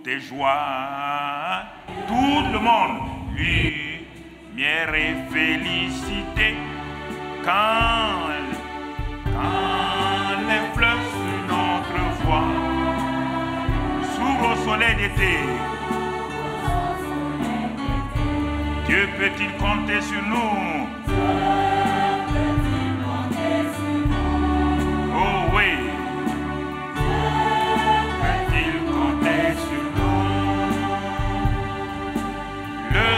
tes joies. Tout le monde, lumière et félicité. Quand les fleurs sur notre voie s'ouvrent au soleil d'été, Dieu peut-il compter sur nous? Oh oui. Peut-il compter sur nous? Le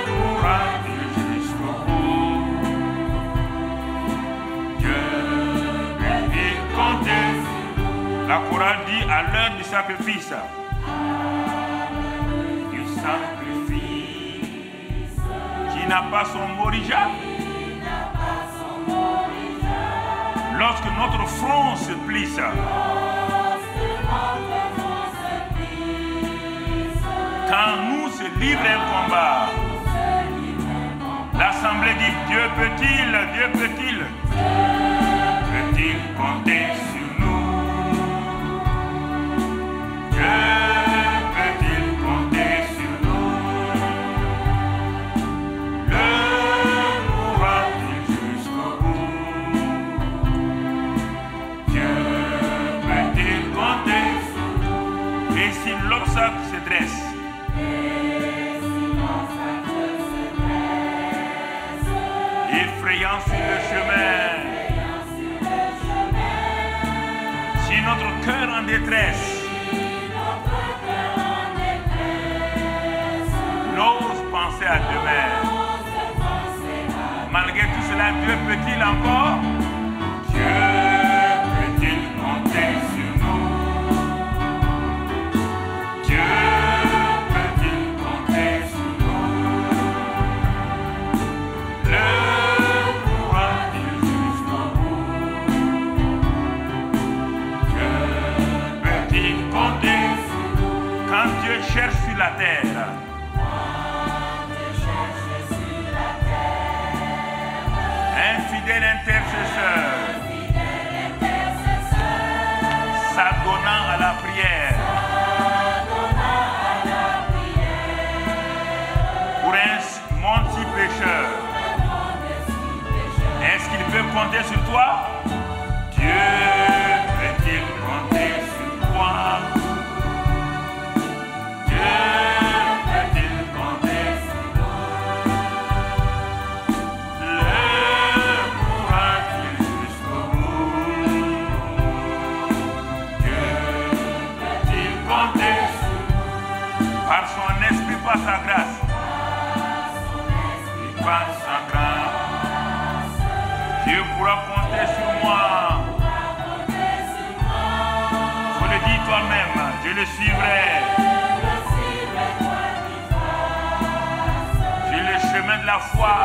courage jusqu'au bout. Dieu peut-il compter sur nous? La chorale dit à l'heure du sacrifice. Du sacrifice. Qui n'a pas son morija? Lorsque notre front se plisse, quand nous se livre un combat, l'assemblée dit Dieu peut-il compter sur nous? Dieu peut-il compter sur nous? Le courage jusqu'au bout. Dieu peut-il compter sur nous? Et si l'obstacle se dresse, effrayant sur le chemin, si notre cœur en détresse n'ose penser à demain, malgré tout cela, Dieu peut-il encore? Dieu peut-il compter sur nous? Dieu peut-il compter sur nous? Le courage jusqu'au bout. Dieu peut-il compter sur nous? Quand Dieu cherche sur la terre, un fidèle intercesseur, s'adonnant à la prière, pour un monde si pécheur, est-ce qu'il peut compter sur toi? Dieu peut-il compter sur toi? Dieu peut-il compter sur nous? Le courage jusqu'au bout. Dieu peut-il compter sur nous? Par son esprit, par sa grâce. Par sa grâce. Dieu pourra compter sur moi. Vous le dites toi-même, je le suivrai. J'ai le chemin de la foi.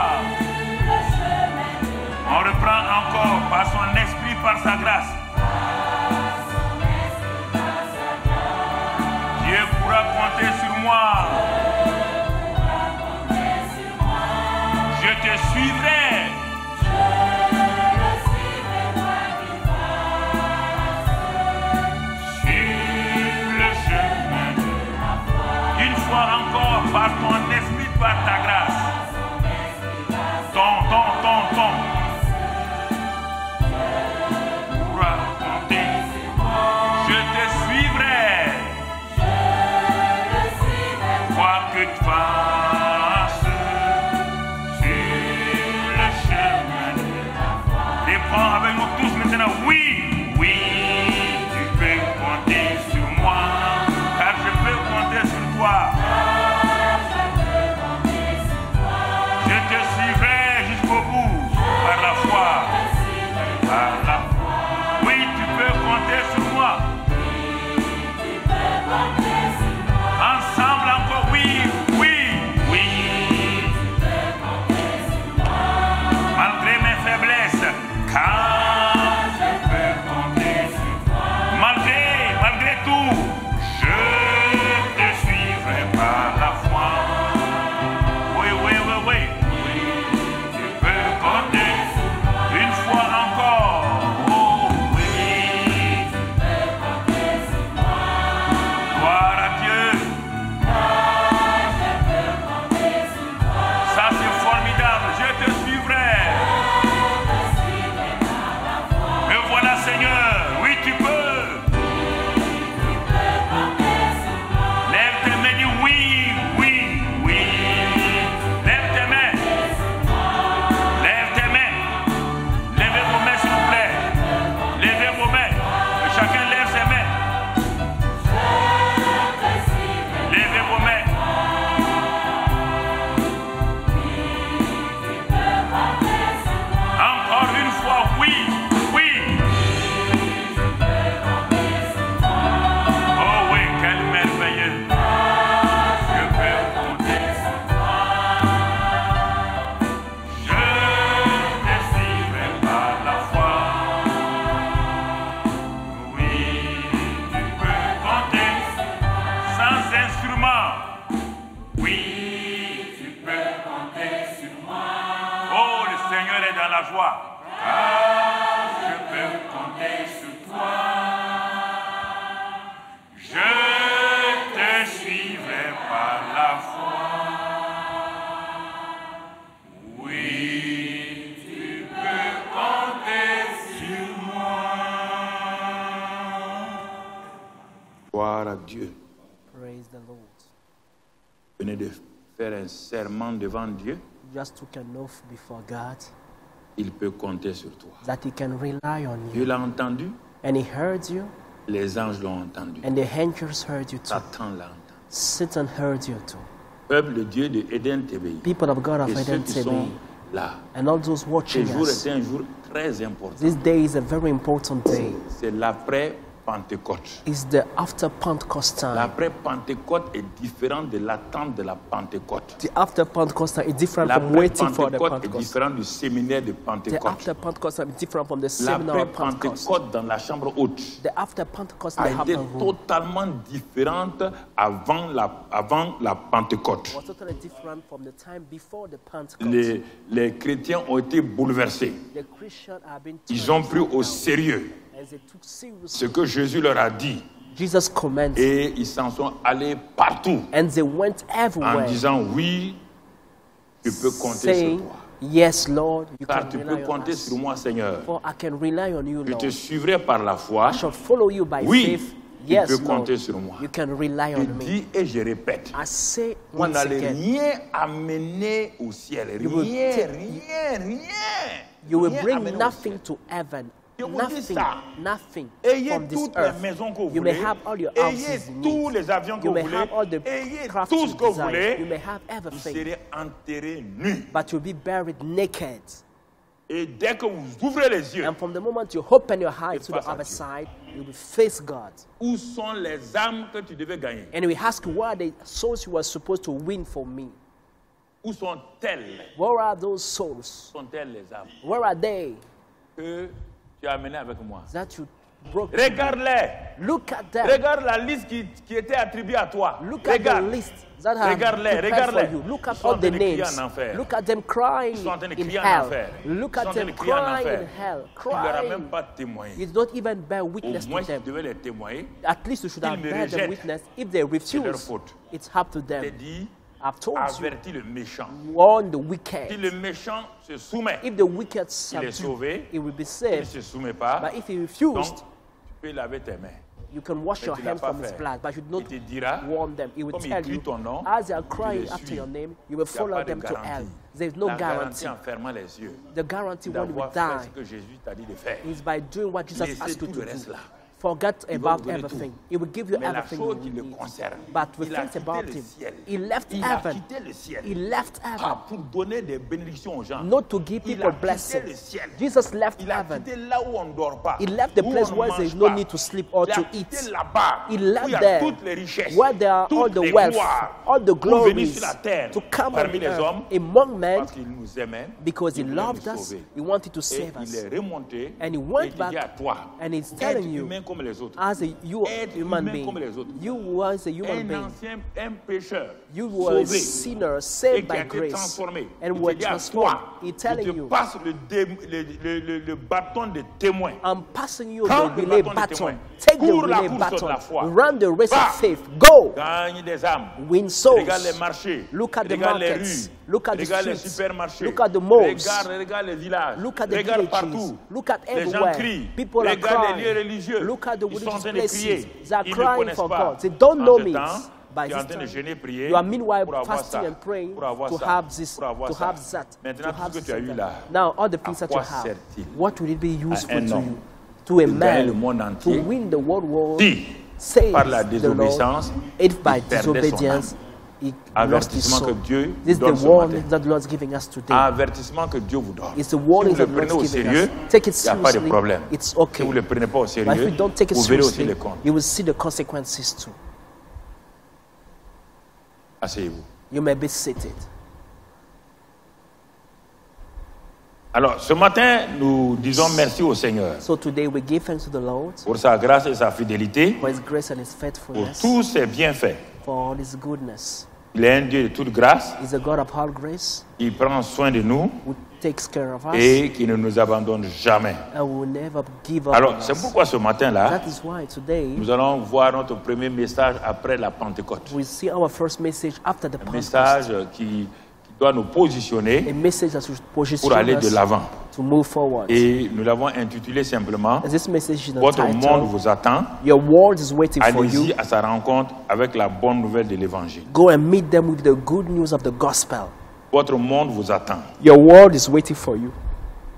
On reprend encore par son esprit, par sa grâce. Dieu pourra compter sur moi. Je te suivrai. Encore par ton esprit, par ta grâce. Ton. Pourra compter. Je te suivrai. Quoi que tu fasses sur le chemin de la foi. Réponds avec nous tous maintenant. Oui, tu peux compter sur moi. Car je peux compter sur toi. Par la foi. Oui, tu peux compter sur moi. Ensemble encore, oui. Malgré mes faiblesses, car je peux compter sur toi. Malgré tout, je te suivrai par la foi. Oui. Tu peux compter une fois encore. joie. Car je peux compter sur toi. Je te suivrai par la foi. Oui, tu peux compter sur moi. Gloire à Dieu. Praise the Lord. Vous venez de faire un serment devant Dieu. Just took an oath before God Il peut compter sur toi. that He can rely on Dieu you. l'a entendu. And He heard you, Les anges l'ont entendu. and the angels heard you too. Satan l'a entendu. Satan heard you too. Peuple de Dieu de Eden TBI. People of God of Et ceux Eden qui sont TV, là. and all those Ce watching jour us, est un jour très important. this day is a very important day. C'est l'après-Pentecôte. It's the after Pentecost time. L'après-Pentecôte est différent de l'attente de la Pentecôte. The after Pentecost time is different from waiting for the L'après-Pentecôte est Pentecost. différent du séminaire de The Pentecôte. after Pentecost time is different from the seminar of Pentecost. L'après-Pentecôte dans la chambre haute The after Pentecost in a the été upper room totalement différente avant la Pentecôte. was totally different from the time before the Pentecost. Les chrétiens ont été bouleversés. The Christians have been Ils ont pris au sérieux as they took seriously ce que Jésus leur a dit. Jesus' commands, Et ils s'en sont allés partout and they went en everywhere disant oui, tu peux compter sur saying, toi. yes, Lord, you Car can tu rely peux on compter us. sur moi, Seigneur. For I can rely on you, Je te Lord. suivrai par la foi. I shall follow you by Oui, faith. tu Yes, peux Lord, compter sur moi. you can rely Je on me. dis et je répète. I say Vous once n'allez again, rien amener au ciel. You will Rien, take- rien. you will Rien bring amener au nothing ciel. to heaven. Je vous dis Nothing, ça. nothing Ayez from this toutes les earth. maisons que vous You may voulez. have all your Ayez houses you tous need. les avions que You vous may voulez. have all the Ayez crafts tout you ce que vous desire. voulez. You may have Vous everything, serez enterrés nus. but you'll be buried naked. Et dès que vous ouvrez les yeux, And from the moment you open your eyes to the face à other Dieu. side, you will face God. où sont les âmes que tu devais gagner? And we ask, where are the souls you were supposed to win for me? Où sont-elles? Where are those souls? Sont-elles les âmes Where are they que tu as amenées avec moi? that you broke? Regarde-les. Look at them. Regarde la liste qui était attribuée à toi. Look at Regarde. the list that have Regarde-les, prepared regarde-les. for you. Look Ils at sont all en the train de crier names. en enfer. Look at them crying Ils sont en train de in crier en hell. enfer. Look Ils sont at en train them de crier en crying enfer. in hell. Tu ne leur as même Crying. pas témoigné. You don't even bear Au witness moins, to tu them. devais les témoigner. At least you should have Ils me bear them rejettent. witness. If they leur refuse, faute. it's up to Je them. t'ai dit, I've told you. avertis le méchant. Warn the Si wicked. le méchant se soumet, If the wicked il est subdue, sauvé. he will be S'il ne saved. se soumet pas, But if he donc refused, tu peux laver tes mains. you can wash Mais your tu l'as hands pas from his fait. blood, but you do Il te not dira, warn them. He will comme il tell crie you, ton nom, as they are tu crying les after suis. your name, Il you will n'y a follow pas de them to garantie. hell. There is no La guarantee. garantie en fermant les yeux, The guarantee when you d'avoir fait die ce que Jésus t'a dit de faire. is by doing what Jesus Laissez asked you tout to le reste do. là. Forget Il va about vous donner everything. tout. He will give you Mais la everything chose you qui le need. concerne, But the il a things quitté about le him, ciel. he left Il a heaven. quitté le ciel. He left heaven. Pour donner des bénédictions aux gens. Not to give Il people a quitté le blessings. ciel. Jesus left Il a heaven. quitté là où on ne dort pas. He left the où place on where ne there is mange no pas. need to sleep or Il a to quitté eat. là-bas He où left il y a there, toutes les richesses, where there are all toutes the les wealth, gloires all the pour venir glories sur la terre to come on parmi les hommes earth among men, parce qu'il nous aimait, because he il voulait loved nous us. sauver. He wanted to Et save il us. est remonté And he et went il dit back à toi, and he's être telling you, humain comme les autres. as you Être human humain comme les being, autres. you was a human Un being. ancien, un pécheur You were a sauvé sinner et saved qui a by été grace transformé. and Il were te dit à transformed. toi, He's il telling te you, passe le bâton de témoin. I'm passing you Prends the le relay bâton de baton. témoin. Take the Cours la relay course de la baton. foi. Run the race Va. of faith. Go. Gagne des âmes. Win souls. Regarde les marchés. Look at the Regarde les markets. rues. Look at the Regarde les streets. supermarchés. Look at the malls. Regarde les villages. Look at the Regarde villages. partout. Look at Les gens everywhere. crient. People are Regarde les lieux crying. religieux. Look at the Ils sont en religious train de places. crier. They are Ils ne crying connaissent for pas. God. They don't En know ce me. temps, By tu es en this train de time, jeûner, prier you are meanwhile pour avoir fasting ça, and praying pour avoir to ça, have this, pour avoir to ça. have that, Maintenant, to tout have ce que tu as this. eu là, Now, all the things à that you quoi have, sert-il what will it be useful un to homme you? To a de gagner le man, monde to entier win the world war, si, says par la the désobéissance, Lord, if by il perdait son disobedience, he lost his Avertissement soul. que Dieu This is donne the ce warning matin. that the Lord is giving us today. Avertissement que Dieu vous donne. It's the Si warning vous le that the Lord prenez au is giving sérieux, us. Take it il n'y a pas de seriously, problème. it's Si okay. vous ne le prenez pas au But if sérieux, you don't take it vous verrez aussi seriously, les comptes. you will see the consequences too. Asseyez-vous. You may be seated. Alors, ce matin, nous disons merci au Seigneur So today we give thanks to the Lord pour sa grâce et sa fidélité, for His grace and His pour faithfulness, tous ses bienfaits. for all His goodness. Il est un Dieu de toute grâce. He's a God of all grace Il prend soin de nous. who takes care of us et qui ne nous abandonne jamais. and will never give up Alors, on c'est us. pourquoi ce matin-là, That is why today nous allons voir notre premier message après la Pentecôte. we see our first message after the Un Pentecost. message qui doit nous positionner A message that should position pour aller de us l'avant. to move forward. Et nous l'avons intitulé simplement And this message is Votre monde entitled, vous attend. Your world is waiting for you. Allez-y à sa rencontre avec la bonne nouvelle de l'Évangile. Go and meet them with the good news of the gospel. Votre monde vous attend. Your world is waiting for you.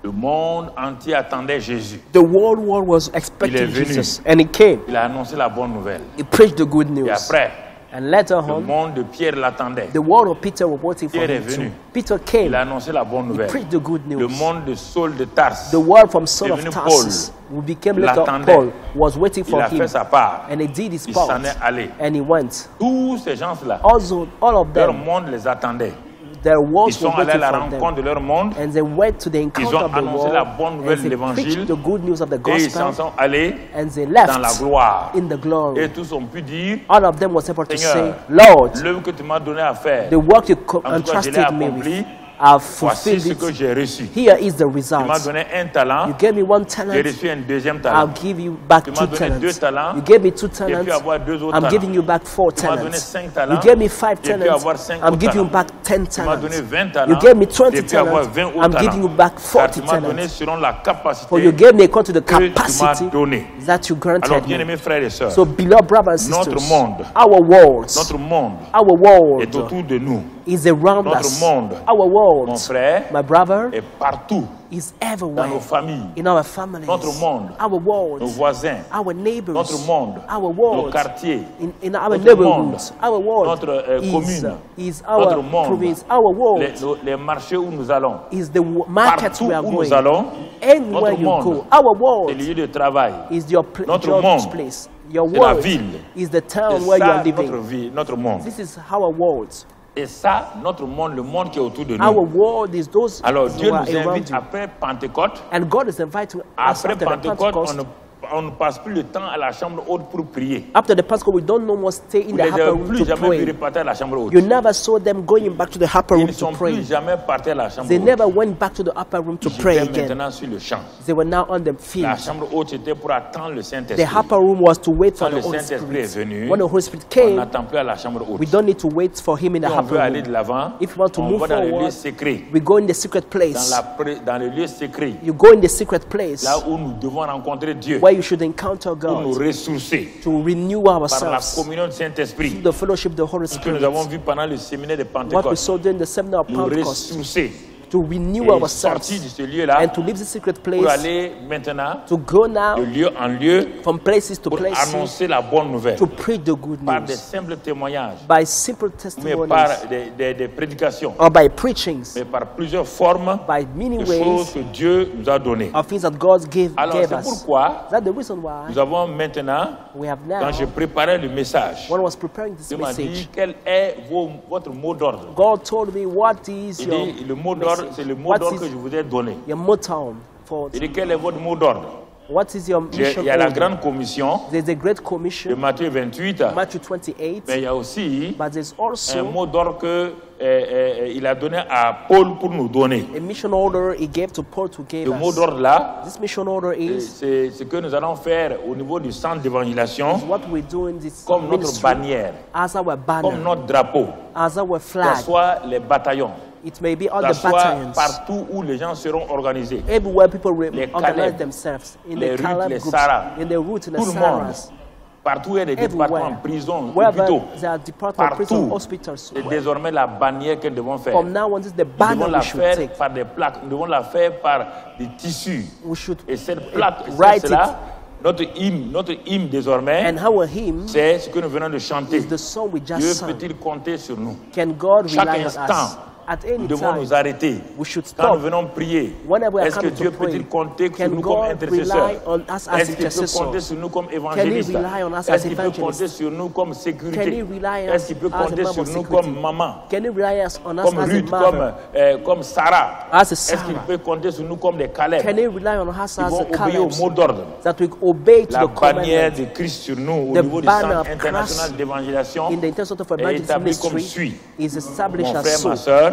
Le monde entier attendait Jésus. The whole world was Il est expecting venu. Jesus, and he came. Il a annoncé la bonne nouvelle. He preached the good news. Et après, And later le on, monde de Pierre l'attendait. the world of Peter was waiting for Pierre him est venu. too. Peter came. Il a annoncé la bonne He nouvelle. preached the good Le news. monde de Saul de Tarse, The world from Saul of devenu Tarsus, who became later l'attendait. Paul, was waiting il for a him. fait sa part. And he did his Il part. s'en est allé. And he went. Tous ces gens-là, Also, all of leur them, monde les attendait. their Ils worlds sont were allés à waiting la for rencontre them. de leur monde And they went to the encounter ont of the annoncé world, la bonne nouvelle and de they l'évangile, preached the good news of the et ils s'en gospel, sont allés and they dans la left gloire. in the glory. Et tous ont pu dire, All of them was able to say, Seigneur, Lord, l'œuvre que tu m'as donné à faire, the work you en tout cas, je l'ai entrusted me accompli. with, I've Voici fulfilled ce que it. j'ai reçu. Here is the Tu m'as result. donné un talent, You gave me one j'ai talent, reçu un deuxième I'll talent. give you back Tu 2 m'as donné 2 talents. talents, You gave me 2 j'ai pu talents, avoir 2 autres I'm talents. giving you back 4 Tu m'as donné talents. 5 You talents, gave me 5 j'ai pu talents, avoir 5 I'm autres giving you talents. back 10 Tu m'as donné talents. 20 talents, You gave me j'ai 20 pu avoir talents, 20 autres I'm giving you talents. back Car 40 tu m'as donné talents. selon la For you capacité gave me according to the que tu m'as capacity donné. that you Alors, granted bien me. aimés frères et sœurs, So, beloved brothers and Notre sisters, monde. our world, notre monde our est world autour de nous. is around Notre us. monde, Our mon world, frère, my brother, est partout is dans everywhere. nos familles, In our families, Notre monde, our world, nos voisins, our neighbors, notre monde, our nos world, quartiers, in our notre neighborhoods, monde, our world notre commune, is notre our monde, province, our world les marchés où nous allons, is the market partout we are où going. nous allons, Anywhere notre you monde, go, our les world lieux de travail, is your notre job monde, place. Your c'est la world ville. is the town c'est where you ça are living. notre vie, notre monde. This is our world. Et ça, notre monde, le monde qui est autour de Our nous. world is those Alors Dieu who are nous around invite you. après Pentecôte. And God is inviting us Après after the Pentecôte, Pentecost. on ne passe plus le temps à la chambre haute pour prier. After the Pentecost, we don't no more stay in Vous the ne upper les avez room plus to jamais vus pray. repartir à la chambre haute. You never saw them going back to the upper Ils room ne to sont pray. plus jamais partis à la chambre They haute. never went back to the upper room to Ils pray étaient again. maintenant sur le champ. They were now on the La field. chambre haute était pour attendre le The Saint-Esprit. upper room was to wait for Quand the le Holy Saint-Esprit est Spirit. venu, When the Holy Spirit on came, n'attend plus à la chambre haute. we don't need to wait for him in the Si on upper veut aller de room. l'avant, If you want to on move va dans le lieu forward, secret. we go in the secret place. Dans le lieu secret, You go in the secret place là où nous devons rencontrer Dieu, where you should encounter pour nous God ressourcer to renew par la ourselves communion du Saint-Esprit. through the fellowship of the Holy Ce que nous Spirit. avons vu pendant le séminaire de What we Pentecôte, saw during the seminar of nous Pentecost, ressourcer to renew et ourselves sortir de ce lieu-là and to leave the secret pour place, aller maintenant to go now de lieu en lieu from places to pour places annoncer la bonne nouvelle to preach the good par des news simples témoignages, by simple mais par testimonies des prédications, or by preachings, mais par plusieurs formes by many de choses ways que Dieu nous a données. of things that God gave Alors c'est us. pourquoi That's the reason why nous avons maintenant, we have now, quand je préparais le message, when I was preparing this Dieu m'a dit message, quel est votre mot d'ordre. God told me what is Il your dit le mot d'ordre, c'est le mot What d'ordre is que je vous ai donné. your motto for Il dit quel est votre mot d'ordre. what is your mission? Il y a la order? grande commission There's a great de commission, Matthieu 28, Matthew 28, mais il y a aussi but there's un also mot d'ordre qu'il a donné à Paul pour nous donner. a mission order he gave to Paul to give Le mot us. d'ordre là, This mission order is c'est ce que nous allons faire au niveau du centre d'évangélisation what we do in this comme notre ministry bannière, as our comme banner, notre drapeau, as our que ce flag. soit les bataillons, It may be all que the ce soit battalions, partout où les gens seront organisés. everywhere people Les organize Caleb, themselves, in les the Ruth, Caleb les groups, Sarah, in the Root, in the tout le monde, Sarahs, partout où il y a des départements, everywhere. prisons, Wherever hôpitaux, there are departments, prisons, partout. hospitals, C'est désormais la bannière que nous devons faire. from now on, this is the Nous banner devons la we should faire take. par des plaques, nous devons la faire par des tissus. We should Et cette plaque, write c'est cela, notre hymne désormais, and our hymn c'est ce que nous venons de chanter. is the song we just Dieu sang. peut-il compter sur nous? Can God Chaque rely on instant, us? At Nous any devons time, nous arrêter. we should Quand nous stop. venons prier, Whenever we are est-ce que coming Dieu to pray, peut-il compter sur can nous comme God intercesseurs? rely on us as Est-ce qu'il peut intercessors? compter sur nous comme Can he évangélistes? rely on us as Est-ce qu'il peut evangelists? compter sur nous comme Can he sécurité? rely on Est-ce qu'il peut us as a compter member sur of nous security? comme maman? Can he rely on us Comme as a Ruth, mother? comme Sarah? As a Est-ce qu'il Sarah? peut compter sur nous comme des Caleb? Can he rely on us Ils as vont a obéir au Caleb? mot d'ordre. That we obey to La the bannière commandment de Christ sur nous au The niveau du banner Centre of international Christ d'évangélisation in the Intercessor of est Evangelism établi comme Ministry suit. is established Mon as frère, so. ma sœur,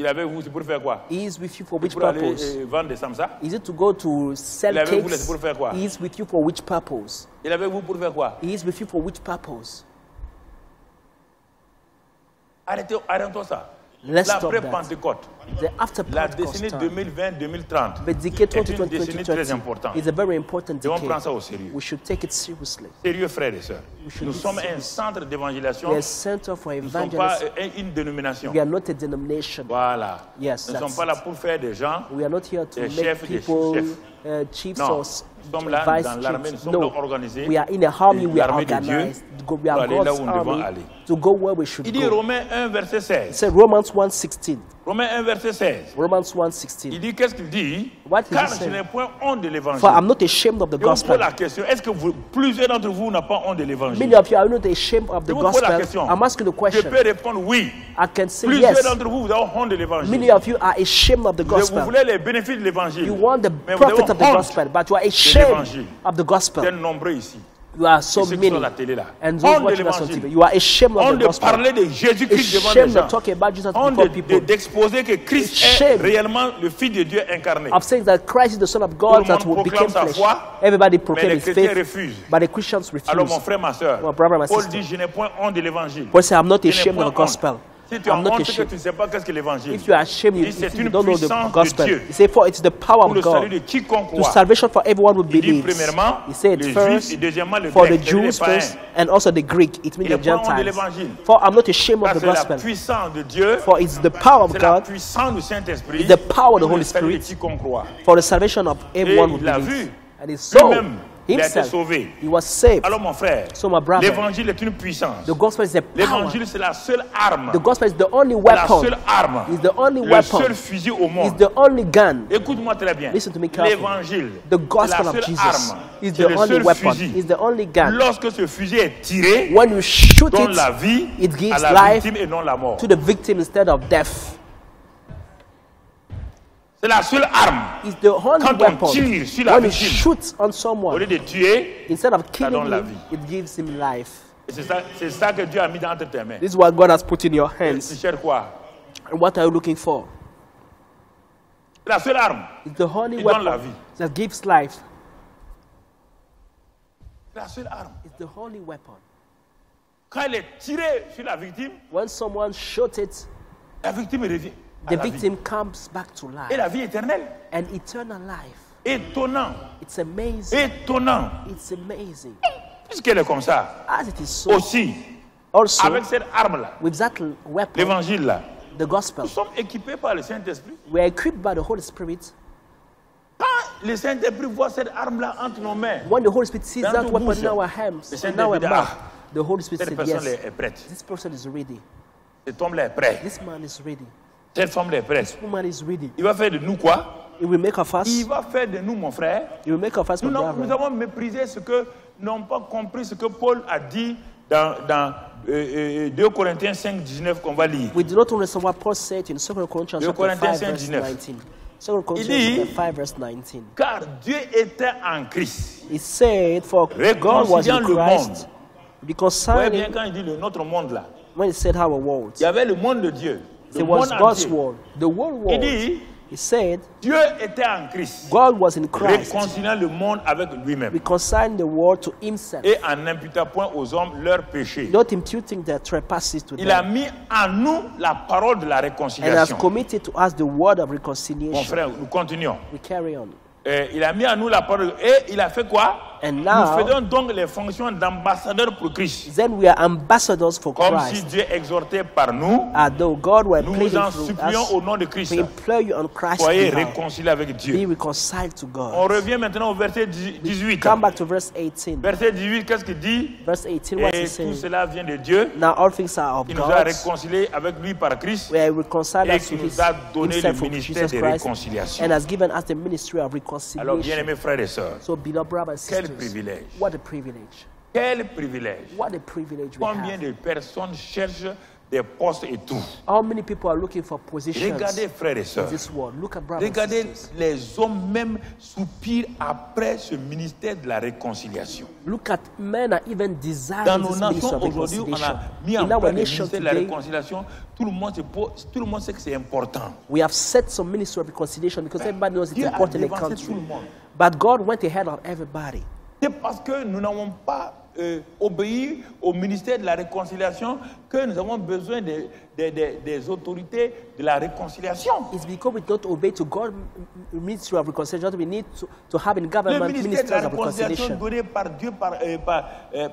Il est avec vous, c'est pour faire quoi? He is with you for which Pour aller purpose? vendre des samsa? Is it to go to sell Il est avec vous, cakes? c'est pour faire quoi? He is with you for which purpose? Il est avec vous pour faire quoi? He is with you for which purpose? Arrêtons ça. Let's stop L'après that. Pentecôte, The after la Pentecost décennie time, 2020-2030 the decade est une décennie très 2020-2030 importante. is a very important Nous devons prendre decade. ça au sérieux. We should take it seriously. Sérieux, frères et sœurs. should Nous be sommes un serious. centre d'évangélisation. We are a center for Nous ne sommes pas evangelism. une dénomination. We are not a denomination. Voilà. Yes, Nous ne that's sommes pas là it. pour faire des gens. We are not here to Des make chefs, des people chefs. chiefs Non. or Nous sommes là vice dans l'armée, nous chiefs. sommes No, là organisés. we are in a army. We are L'armée de Dieu organized. We pour are aller là God's où nous devons army aller. to go where we should Il dit go. Romains 1, verset It 16. said Romans 1:16. Romains 1, verset 16. Romans Il 1:16. dit, qu'est-ce qu'il dit? What did he Car say? je n'ai point honte de l'évangile. For I'm not ashamed of the Et on pose gospel. la question, est-ce que plusieurs d'entre vous n'ont pas honte de l'évangile? Many of you are not ashamed of the Je vous pose la gospel. question. I'm asking the Je question. peux répondre oui. I can say Plusieurs yes. d'entre vous, vous avez honte de l'évangile. Many of you are ashamed of the Vous gospel. voulez les bénéfices de l'évangile. You want the Mais vous avez profit of the honte gospel, but you are ashamed l'évangile. of the Vous gospel. êtes nombreux ici. You are so Ceux qui many. sont à la télé là. And those Honte de watching us on TV. l'évangile. You are ashamed of Honte the de gospel. parler de Jésus-Christ devant les Ashamed gens. of talking about Jesus Honte before people. d'exposer que Christ est Shame. réellement le Fils de Dieu incarné. Of saying that Christ is the Son of Tout God le that monde will become proclame sa flesh. foi, Everybody Mais proclaims les his chrétiens faith, refusent. but the Christians Alors refuse. mon frère, ma soeur, My brother, my Paul sister. dit, je n'ai point honte de l'évangile. Paul said, I'm not Je n'ai ashamed point of the honte. gospel. Si tu as I'm not honte, c'est que ashamed. tu ne sais pas qu'est-ce que l'évangile. If you are ashamed, Il dit, c'est if you une don't know the puissance de gospel. Dieu He said, for it's the power pour of le salut God de quiconque to croit. salvation for everyone who Il dit believes. premièrement He said les first Juifs et deuxièmement le for the grec, c'est-à-dire les Jews first païens. and also the Greek. It means Il the est pas honte de Gentiles. l'évangile. For I'm not ashamed of Ça, the c'est la gospel. puissance de Dieu, For it's the power of c'est la God puissance du Saint-Esprit, It's the power of the pour Holy le salut de Spirit. quiconque croit. for the salvation of everyone who il l'a believes. vu. And it's so Lui-même, il a été himself. sauvé. He was saved. Alors mon frère, So my brother, l'évangile est une puissance. the gospel is the power. L'évangile, c'est la seule arme. The gospel is the only La weapon. seule arme. Is the only Le weapon. seul fusil au Is monde. the only gun. Écoute-moi très bien. Listen to me carefully. L'évangile, The c'est gospel la of seule Jesus arme. is C'est the le only seul weapon. fusil. Is the only gun. Lorsque ce fusil est tiré, When you shoot donne it, la vie it gives à la life victime et non la mort. to the victim instead of death. C'est la seule arme. It's the only Quand on weapon. tire sur la When you victime, shoot on Au someone, lieu de tuer, instead of donne killing la him, vie. it gives him life. et c'est ça que Dieu a mis entre tes mains. This is what God has put in your Tu hands. cherches quoi? And what are you looking for? C'est la seule arme. It's the only Il donne la weapon vie. that gives life. C'est la seule arme. It's the only weapon. Quand elle est tirée sur la victime, When someone shot it, la victime revient à the la vie. victim comes back to Et life. la vie éternelle. An eternal life. Étonnant. It's amazing. Étonnant. It's amazing. Puisqu'elle est comme ça. As it is so, Aussi, also, avec cette arme-là, with that weapon, l'évangile-là, the gospel, nous sommes équipés par le Saint-Esprit. we are equipped by the Holy Spirit. Quand le Saint-Esprit voit cette arme-là entre nos mains, When the Holy Spirit sees Dans that nos weapon bouches, in our le hands, Saint-Esprit in our dit, mouth, ah, the Holy Spirit cette said, personne yes, est prête. this person is ready. Cet homme-là est prêt. This man is ready. Cette femme-là est prête. This woman is ready. Il va faire de nous quoi? It will make of Il us. va faire de nous, mon frère. It will make of us, my Nous brother. avons méprisé ce que, n'ont pas compris ce que Paul a dit dans 2 Corinthiens 5, 19 qu'on va lire. We do not understand what Paul said in 2 Corinthians chapter 5, Corinthiens verse 5, 19. 2 Corinthians dit, chapter 5, verse 19. Car Dieu était en Christ. He said, for God was in Réconciliant le Christ, monde. Voyez bien reconciling, quand il dit notre monde là. when he said our world, Il y avait le monde de Dieu. Le it was monde God's entier. world, the whole Il world. dit, He said, Dieu était en Christ. God was in Christ, Réconciliant le monde avec lui-même. reconciling the world to himself, Et en n'imputant point aux hommes leurs péchés. not imputing their trespasses to Il a them, mis en nous la parole de la and has réconciliation. committed to us the word of Mon reconciliation. frère, nous continuons. We carry on. Il a mis en nous la parole. Et il a fait quoi? And Nous now, faisons donc les fonctions d'ambassadeurs pour Christ. then we are ambassadors for Comme si Christ. Dieu exhortait par nous. Although God were Nous pleading vous en through supplions us, au nom de Christ. we implore you on Christ's Soyez behalf, réconciliés avec be Dieu. reconciled to God. On revient maintenant au verset 18. Come back to verse 18. Verset 18, qu'est-ce qu'il dit? Verse 18, what Et he tout says. cela vient de Dieu. Now all things are of Il nous a God. réconciliés avec lui par Christ. We are reconciled Et us to qui nous his, a donné le himself through ministère Jesus de Christ réconciliation. and has given us the ministry of Alors, reconciliation. bien-aimés frères et sœurs, So beloved brothers and quel sisters, privilège. what a privilege. Quel privilège. What a privilege we Combien have. de personnes cherchent des postes et tout. How many people are looking for positions Regardez, frères et in sœurs. this world? Look at brothers and Regardez, sisters. les hommes même soupirent après ce ministère de la réconciliation. Look at men are even Dans desiring nos this ministry nations of aujourd'hui, on reconciliation. a mis en In place our le nation ministère de la today, réconciliation. Tout le monde sait que c'est important. we have set some ministry of reconciliation because everybody knows it's Dieu a important in the devancé country. tout le monde. But God went ahead of everybody. C'est parce que nous n'avons pas obéi au ministère de la réconciliation que nous avons besoin des autorités de la réconciliation. It's because we don't obey to God's ministry of reconciliation. We need to have in Le government ministère de la ministers of réconciliation reconciliation. donné par Dieu,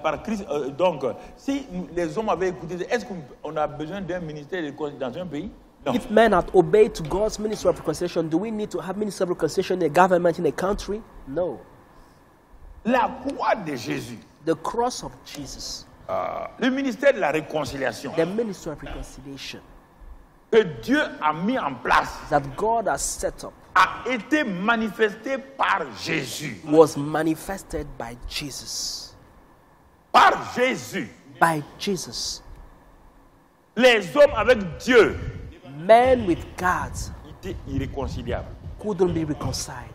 par Christ. Donc, si les hommes avaient écouté, est-ce qu'on a besoin d'un ministère de réconciliation dans un pays? Non. If men had obeyed to God's ministry of reconciliation, do we need to have ministry of reconciliation in a government in a country? No. La croix de Jésus, The cross of Jesus, le ministère de la réconciliation the ministry of reconciliation que Dieu a mis en place, that God has set up, a été manifesté par Jésus. was manifested by Jesus. Par Jésus. By Jesus. Les hommes avec Dieu Men with God étaient irréconciliables. couldn't be reconciled.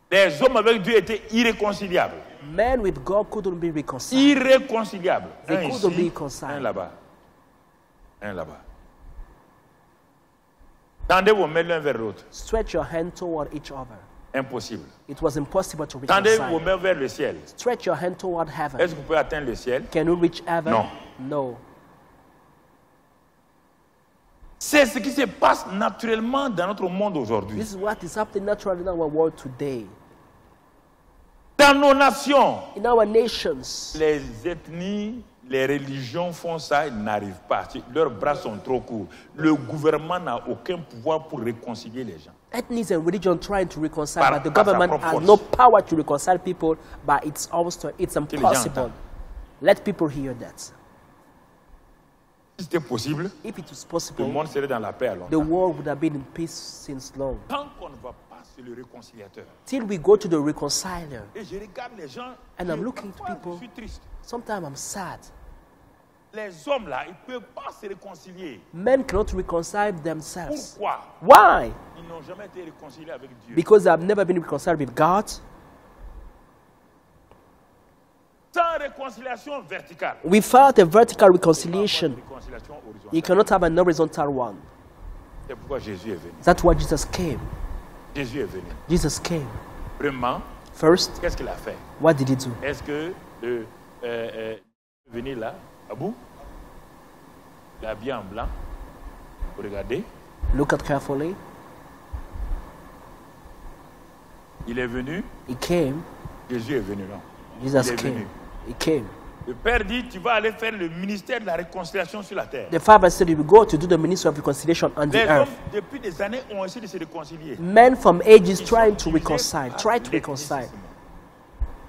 Les hommes avec Dieu étaient irréconciliables. Men with God couldn't be reconciled. Irréconciliables. They Un couldn't be ici, reconciled. un là-bas. Un là-bas. Tendez vos mains l'un vers l'autre. Stretch your hand toward each other. Impossible. It was impossible to Tendez vos reconcile. mains vers le ciel. Stretch your hand toward heaven. Est-ce que vous pouvez atteindre le ciel? Can you reach heaven? No. No. C'est ce qui se passe naturellement dans notre monde aujourd'hui. This is what is happening naturally in our world today. Dans nos nations, In our nations, les ethnies, les religions font ça, ils n'arrivent pas. Leurs bras sont trop courts. Le gouvernement n'a aucun pouvoir pour réconcilier les gens. ethnies and religion trying to reconcile, Par- but the par sa government propre has force. no power to reconcile people, but it's impossible. entendent. Let people hear that. Si c'était possible, If it was le possible, monde serait dans la paix alors. the world would have been in peace since long. Tant qu'on ne va pas sur le réconciliateur. Till we go to the reconciler. Et je regarde les gens. And et I'm looking parfois, at people. Je suis triste. Sometimes I'm sad. Les hommes là, ils ne peuvent pas se réconcilier. Men cannot reconcile themselves. Pourquoi? Why? Ils n'ont jamais été réconciliés avec Dieu. Because they have never been reconciled with God. Sans réconciliation verticale. Without a vertical reconciliation, Réconciliation you horizontale. cannot have an horizontal one. C'est pourquoi Jésus est venu. That's why Jesus came. Jésus est venu. Jesus came. Premièrement, First, qu'est-ce qu'il a fait? what did he do? Est-ce que venir là, à bout, il est habillé en blanc. Vous regardez, Look at carefully. il est venu, He came. Jésus est venu, non? Jesus Il est came. venu. He came. Le Père dit, tu vas aller faire le ministère de la réconciliation sur la terre. The Father said, "You will go to do the ministry of reconciliation on the Les hommes, earth." depuis des années, ont essayé de se réconcilier. Men from ages Ils trying sont to divisés reconcile, par try to reconcile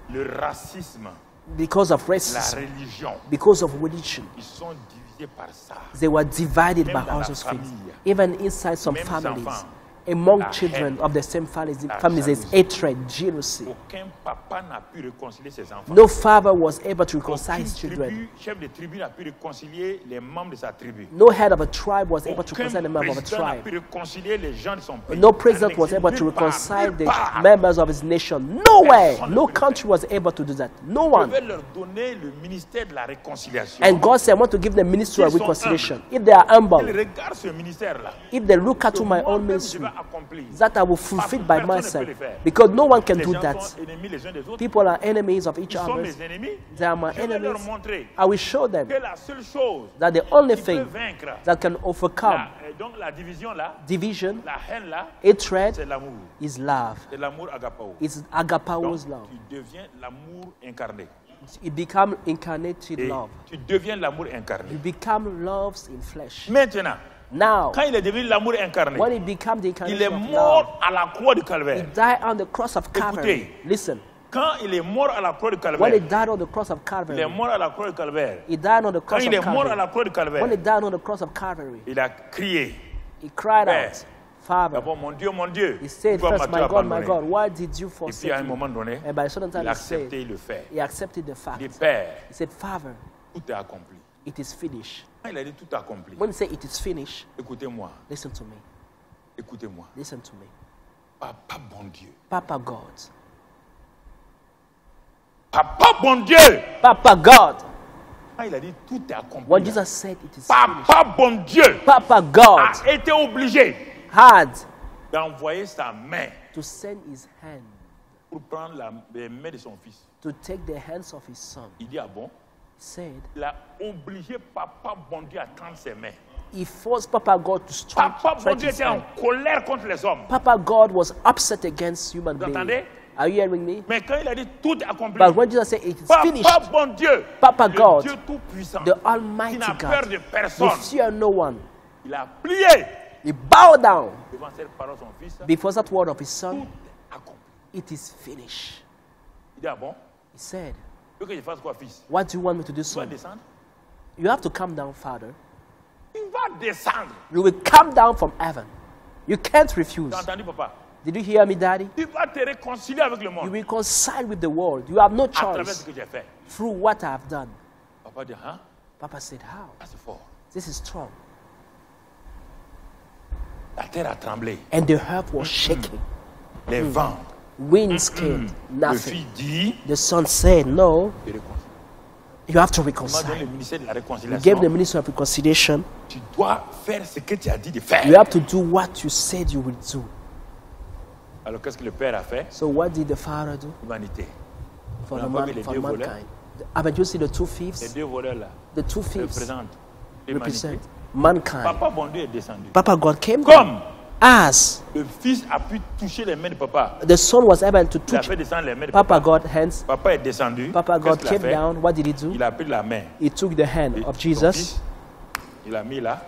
l'ethnicisme, le racisme, because of la racism, religion. because of religion. Ils sont divisés par ça. They were divided Même by dans all la those things. famille. Even inside some Même families, enfants. among La children haine. of the same families, La there's jalousie. hatred, jealousy. Aucun papa n'a pu réconcilier ses enfants. No father was able to reconcile Aucune his children. tribu, chef de tribu n'a pu réconcilier les membres de sa tribu. No head of a tribe was able to Aucun reconcile the member of a président n'a pu tribe. réconcilier les gens de son pays. No president was able to Nulle part, reconcile nulle the part. members of his nation. Nowhere, Personne no ne peut le country was able to do that. No Je one. vais leur donner le ministère de la réconciliation. And God said, I want to give them ministry of S'ils sont reconciliation. If they are Ils humble, regardent ce ministère-là. if they look at to my own Moi-même, je ministry, vais accomplir. that I will fulfill by Personne ne myself. peut le faire. Because no one can Les do gens that. sont ennemis les uns des autres. People are enemies of each Ils sont other. mes ennemis. They are my Je vais leur enemies. montrer I will show them que la seule chose that the only qui peut thing vaincre that can overcome donc la division là, division, la haine là, hatred, c'est l'amour. is love. C'est l'amour agapao. It's Donc, agapao's love. tu deviens l'amour incarné. It becomes incarnated Et love. tu deviens l'amour incarné. You become loves in flesh. Maintenant, Now, quand il est devenu l'amour incarné, when it becomes the il est incarnation of love, mort à la croix du he calvaire. died on the cross of Calvary. Listen, Quand il est mort à la croix du when he calvaire, died on the cross of il est Calvary, mort à la croix du calvaire. he died on the Quand cross il of est mort à la Calvary. croix du When he calvaire, died on the cross of Calvary, il a crié. he cried Père. out, Father. D'abord, mon Dieu, He said pourquoi first, m'as-tu my abandonné? God, why did you Et puis forsake à un me? moment donné, And by a certain il time a he said, accepté le fait. he accepted the fact. Il dit, Père, He said, Father, Tout est accompli. It is finished. Quand il a dit tout est accompli, When he say it is finished, écoutez-moi, listen to me. écoutez-moi. Listen to me. Papa bon Dieu. Papa God. Papa bon Dieu. Papa God. Quand il a dit tout est accompli, When Jesus said it is finished, Papa bon Dieu Papa God a été obligé had d'envoyer sa main to send his hand pour prendre les mains de son fils. to take the hands of his son. Il dit, ah bon? He said Il a obligé Papa bon Dieu à tendre ses mains. he forced Papa God to Papa bon stretch Dieu his était en hand. colère contre les hommes. Papa God was upset against human Vous beings. entendez? Are you hearing me? Mais quand il a dit tout est accompli, But when Jesus said it is finished, Papa bon Dieu, Papa le God, Dieu tout-puissant, the qui Almighty n'a peur God, de who personne, fear no one, il a plié he bowed down devant cette parole de son fils. before that word of his Tout son. est accompli. It is finished. Il dit, ah bon? He said, Tu veux que je fasse quoi, fils? what do you want me to do, Tu vas son? descendre? You have to come down, Father. Il va descendre. You will come down from heaven. You can't refuse. Tu as entendu, papa? Did you hear me, Daddy? Il va te réconcilier avec le You monde reconcile with the world. You have no à travers ce choice que j'ai fait. through what I have done. Papa dit, hein? Papa said, how? Ah, c'est fort. This is strong. La terre a tremblé. And the earth was shaking. Les vents. Winds came. Le Nothing. fils dit, The son said, no, je réconcilie. you have to Il m'a donné reconcile. le ministère de la He gave the réconciliation. ministry of reconciliation. Tu dois faire ce que tu as dit de faire. You have to do what you said you will do. Alors qu'est-ce que le Père a fait? So what did the Father do L'humanité. for, On the a pas vu man, les for deux voleurs. mankind? Haven't you seen the two Les thieves? deux voleurs-là The two thieves représentent l'humanité. represent mankind. Papa bon Dieu est descendu. Papa God came down Comme as le fils a pu toucher les mains de papa, the son was able to il a touch fait descendre les mains de Papa papa. God hands. Papa est descendu. Papa Qu'est-ce God qu'il a came fait? down. What did he do? Il a pris la main He took the hand de of son Jesus fils, il a mis là.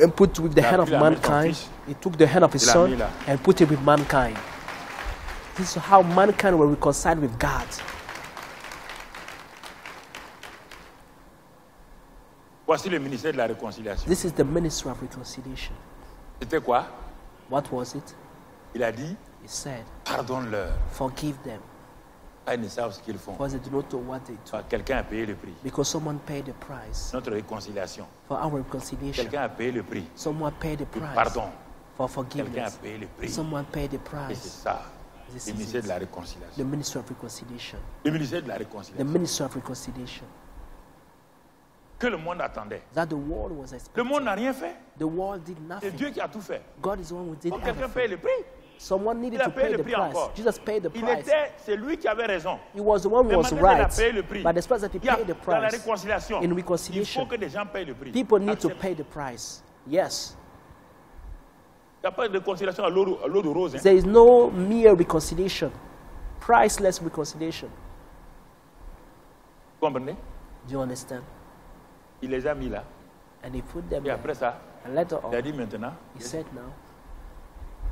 and put with the Il a hand pris of la main de son mankind. fils. He took the hand of his Il a son mis là. and put it with mankind. This is how mankind will reconcile with God. Voici le ministère de la réconciliation. This is the ministry of reconciliation. C'était quoi? What was it? Il a dit, He said, pardonne-leur. forgive them, Ils ne savent ce qu'ils font. because they do not know what they do. Quelqu'un a payé le prix. Because someone paid the price Notre réconciliation. for our reconciliation. Quelqu'un a payé le prix. Someone paid the Le price pardon. for Quelqu'un a forgiveness. payé le prix. Someone paid the Et c'est price. ça, This le is ministère de it. la The réconciliation. ministry of reconciliation. Le ministère de la The réconciliation. ministry of reconciliation. Que le monde attendait. That the world was Le expecting. monde n'a rien fait. The world did C'est nothing. Dieu qui a tout fait. God is the one who did Donc quelqu'un paye everything. le prix. Someone needed Il a to payé pay le the prix price. encore. Jesus paid the Il price. était, c'est lui qui avait raison. He was the one Mais who was maintenant, il a right. payé le prix. But despite that, he Il y a, paid the dans la price. réconciliation, In il reconciliation, faut que des gens payent le prix. people need to Accepte. pay the price. Yes. Il n'y a pas de réconciliation à l'eau de rose. Hein. There is no mere reconciliation, priceless reconciliation. Vous comprenez? Do you understand? Il les a mis là. And he put them Et there. après ça, And later il a on, dit maintenant, he said, now,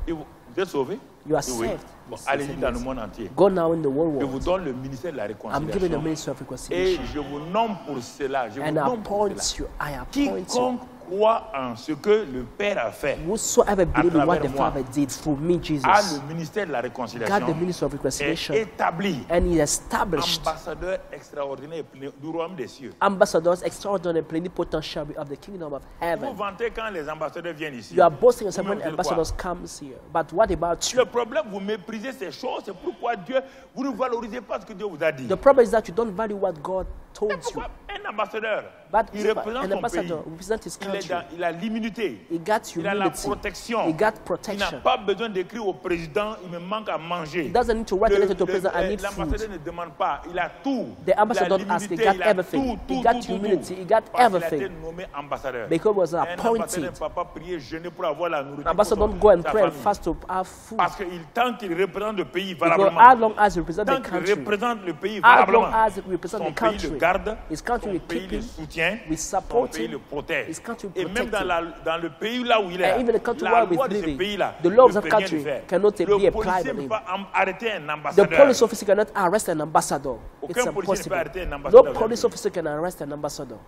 vous êtes sauvés? you are Oui. saved. Bon, He allez-y said, dans yes. le monde entier. Go now in the whole Je vous world. donne le ministère de la I'm giving the réconciliation. ministry of Et reconciliation. je vous nomme pour cela. Je vous And I nomme pour appoint cela. you. I appoint you. Quiconque croit en ce que le Père a fait Whosoever believe in what the travers moi, Father did through me, Jesus, a le ministère de la got the réconciliation ministry of est reconciliation, établi and he established ambassadeur extraordinaire du royaume des cieux. ambassadors extraordinary plenipotentiary of the kingdom of Vous heaven. vantez quand les ambassadeurs viennent ici. You are boasting yourself Vous when me dites quoi? ambassadors comes here. But what about you? Le problème, vous méprisez ces choses. C'est pourquoi Dieu, vous ne valorisez pas ce que Dieu vous a dit. The problem is that you don't value what God told you. Pourquoi un ambassadeur, But il représente an son ambassador pays. represents his country. Il a l'immunité. He got Il a la humility. protection. He got Il n'a protection. pas besoin d'écrire au président, il me manque à manger. He doesn't need to write a letter to the president, I need L'ambassadeur food. ne demande pas, il a tout. The ambassador Il a don't ask, he l'immunité, got il a everything. tout, He got tout, humility, tout. he got Parce qu'il a everything. été nommé ambassadeur. Because he was Un ambassadeur appointed. ne peut pas prier, jeûner pour avoir la nourriture. Ambassador pour don't go and sa pray and famille. fast to have food. Parce que tant qu'il représente le pays Because valablement, as long as he represents tant the qu'il country, représente le pays as long valablement, as he represents son the pays le country, garde, his country son will pays keep le him, soutient, we son support pays him, le protège. his country Et will même protect dans le pays là où il est, And even the country la where loi we're de ce living, pays-là the laws ne of peut rien country y faire. cannot be Le applied policier on ne him. peut pas arrêter un The ambassadeur. police officer cannot arrest an ambassador. Aucun It's policier ne peut impossible. arrêter un No ambassadeur. police officer can arrest an ambassador.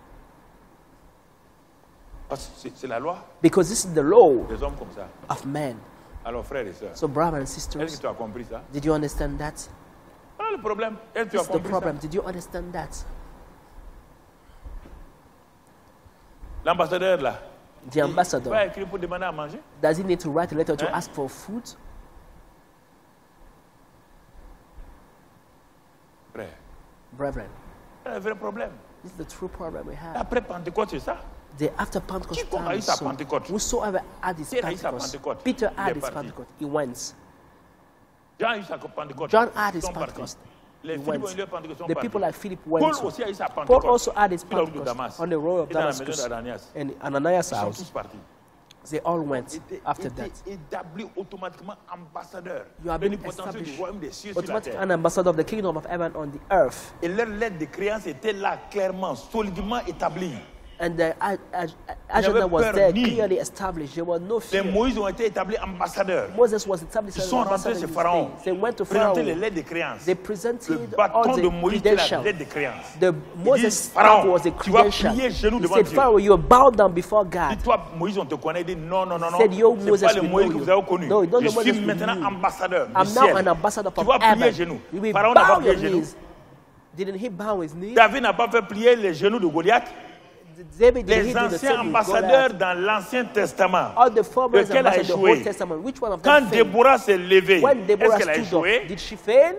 Parce que c'est la loi Because this is the law des hommes comme ça. of man. Alors frères et sœurs, So brothers and est-ce sisters, que tu as compris ça? did you understand that? Voilà le problème. Est-ce que tu This as is the compris problem. ça? Did you understand that? L'ambassadeur là, The ambassador, va écrire pour demander à manger. does he need to write a letter to Hein? ask for food? Frère, Brethren, c'est un vrai problème. this is the true problem we have. Après Pentecôte, c'est ça. The after Pentecost Quiconque a eu time, sa so Pentecôte. whosoever had his Pierre a eu sa Pentecost, Pentecôte. Peter Il had est his parti. Pentecost, he went. Jean a eu sa Pentecôte. John had Ils his sont partis. Pentecost. Les He Philippe went. ont eu leur Pentecôte, sont The partis. people like Philip Paul went. aussi a eu sa Paul Pentecôte. also had his Sur la route de Pentecost Damas. on the road of Et dans la maison Damascus d'Ananias. and Ananias' Ils sont house. tous partis. They all went after Était that. établi automatiquement ambassadeur. You have been Plénipotentiaire du established royaume des cieux sur la automatically terre. an ambassador of the kingdom of heaven on the earth. Et leur lettre de créance était là, clairement, solidement établie. And the agenda was peur there, ni. clearly established. There was no Les fear. Moïse ont été établis ambassadeurs. Moses was established Ils as sont an rentrés ambassador chez in his Pharaon. days. They went to Pharaoh. Présenter les lettres de créance. They Le presented bâton all de the Moïse était la credentials. lettre de créance. The Moses' dit, Pharaon, staff was a tu vas credential. plier genoux He devant said, Dieu. Pharaoh, you bow down before God. Et toi, Moïse, on te connaît. Il dit non, non, non, non. Said, yo, C'est Moses, pas le we Moïse know que you. vous avez connu. No, don't Je know Moses suis we maintenant knew. ambassadeur du I'm now ciel. an ambassador Tu from vas plier heaven. genoux. You will Pharaon n'a pas bow your plié genoux. knees. Didn't he bow his knees? David n'a pas fait plier les genoux de Goliath. David, did he Les do the anciens same with ambassadeurs Goliath? dans l'Ancien Testament. All the former Lequel a ambassadors in the échoué? Old Testament, which one of Quand them failed? Déborah s'est levée, When est-ce Deborah qu'elle a stood up, échoué? did she fail?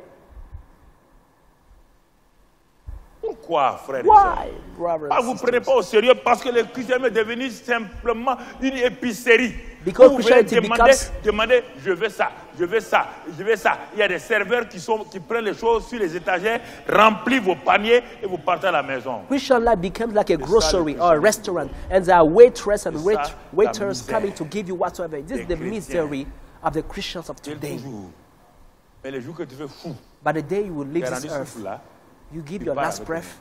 Pourquoi, frère et Why, sœur? brothers Ah, and vous ne prenez sisters? pas au sérieux parce que le christianisme est devenu simplement une épicerie. Because Vous venez Christianity demander, je veux ça, je veux ça, je veux ça. Il y a des serveurs qui prennent les choses sur les étagères, remplissent vos paniers et vous partez à la maison. Christian life becomes like a grocery le or a restaurant, and there are waitress and C'est ça, la waiters misère coming to give you whatsoever. This is des the chrétiens. misery of the Christians of Quel today. toujours. Mais le jour que tu fais fou, By the day you will tu leave es this rendu earth, souffle là, you give tu your pars last avec breath,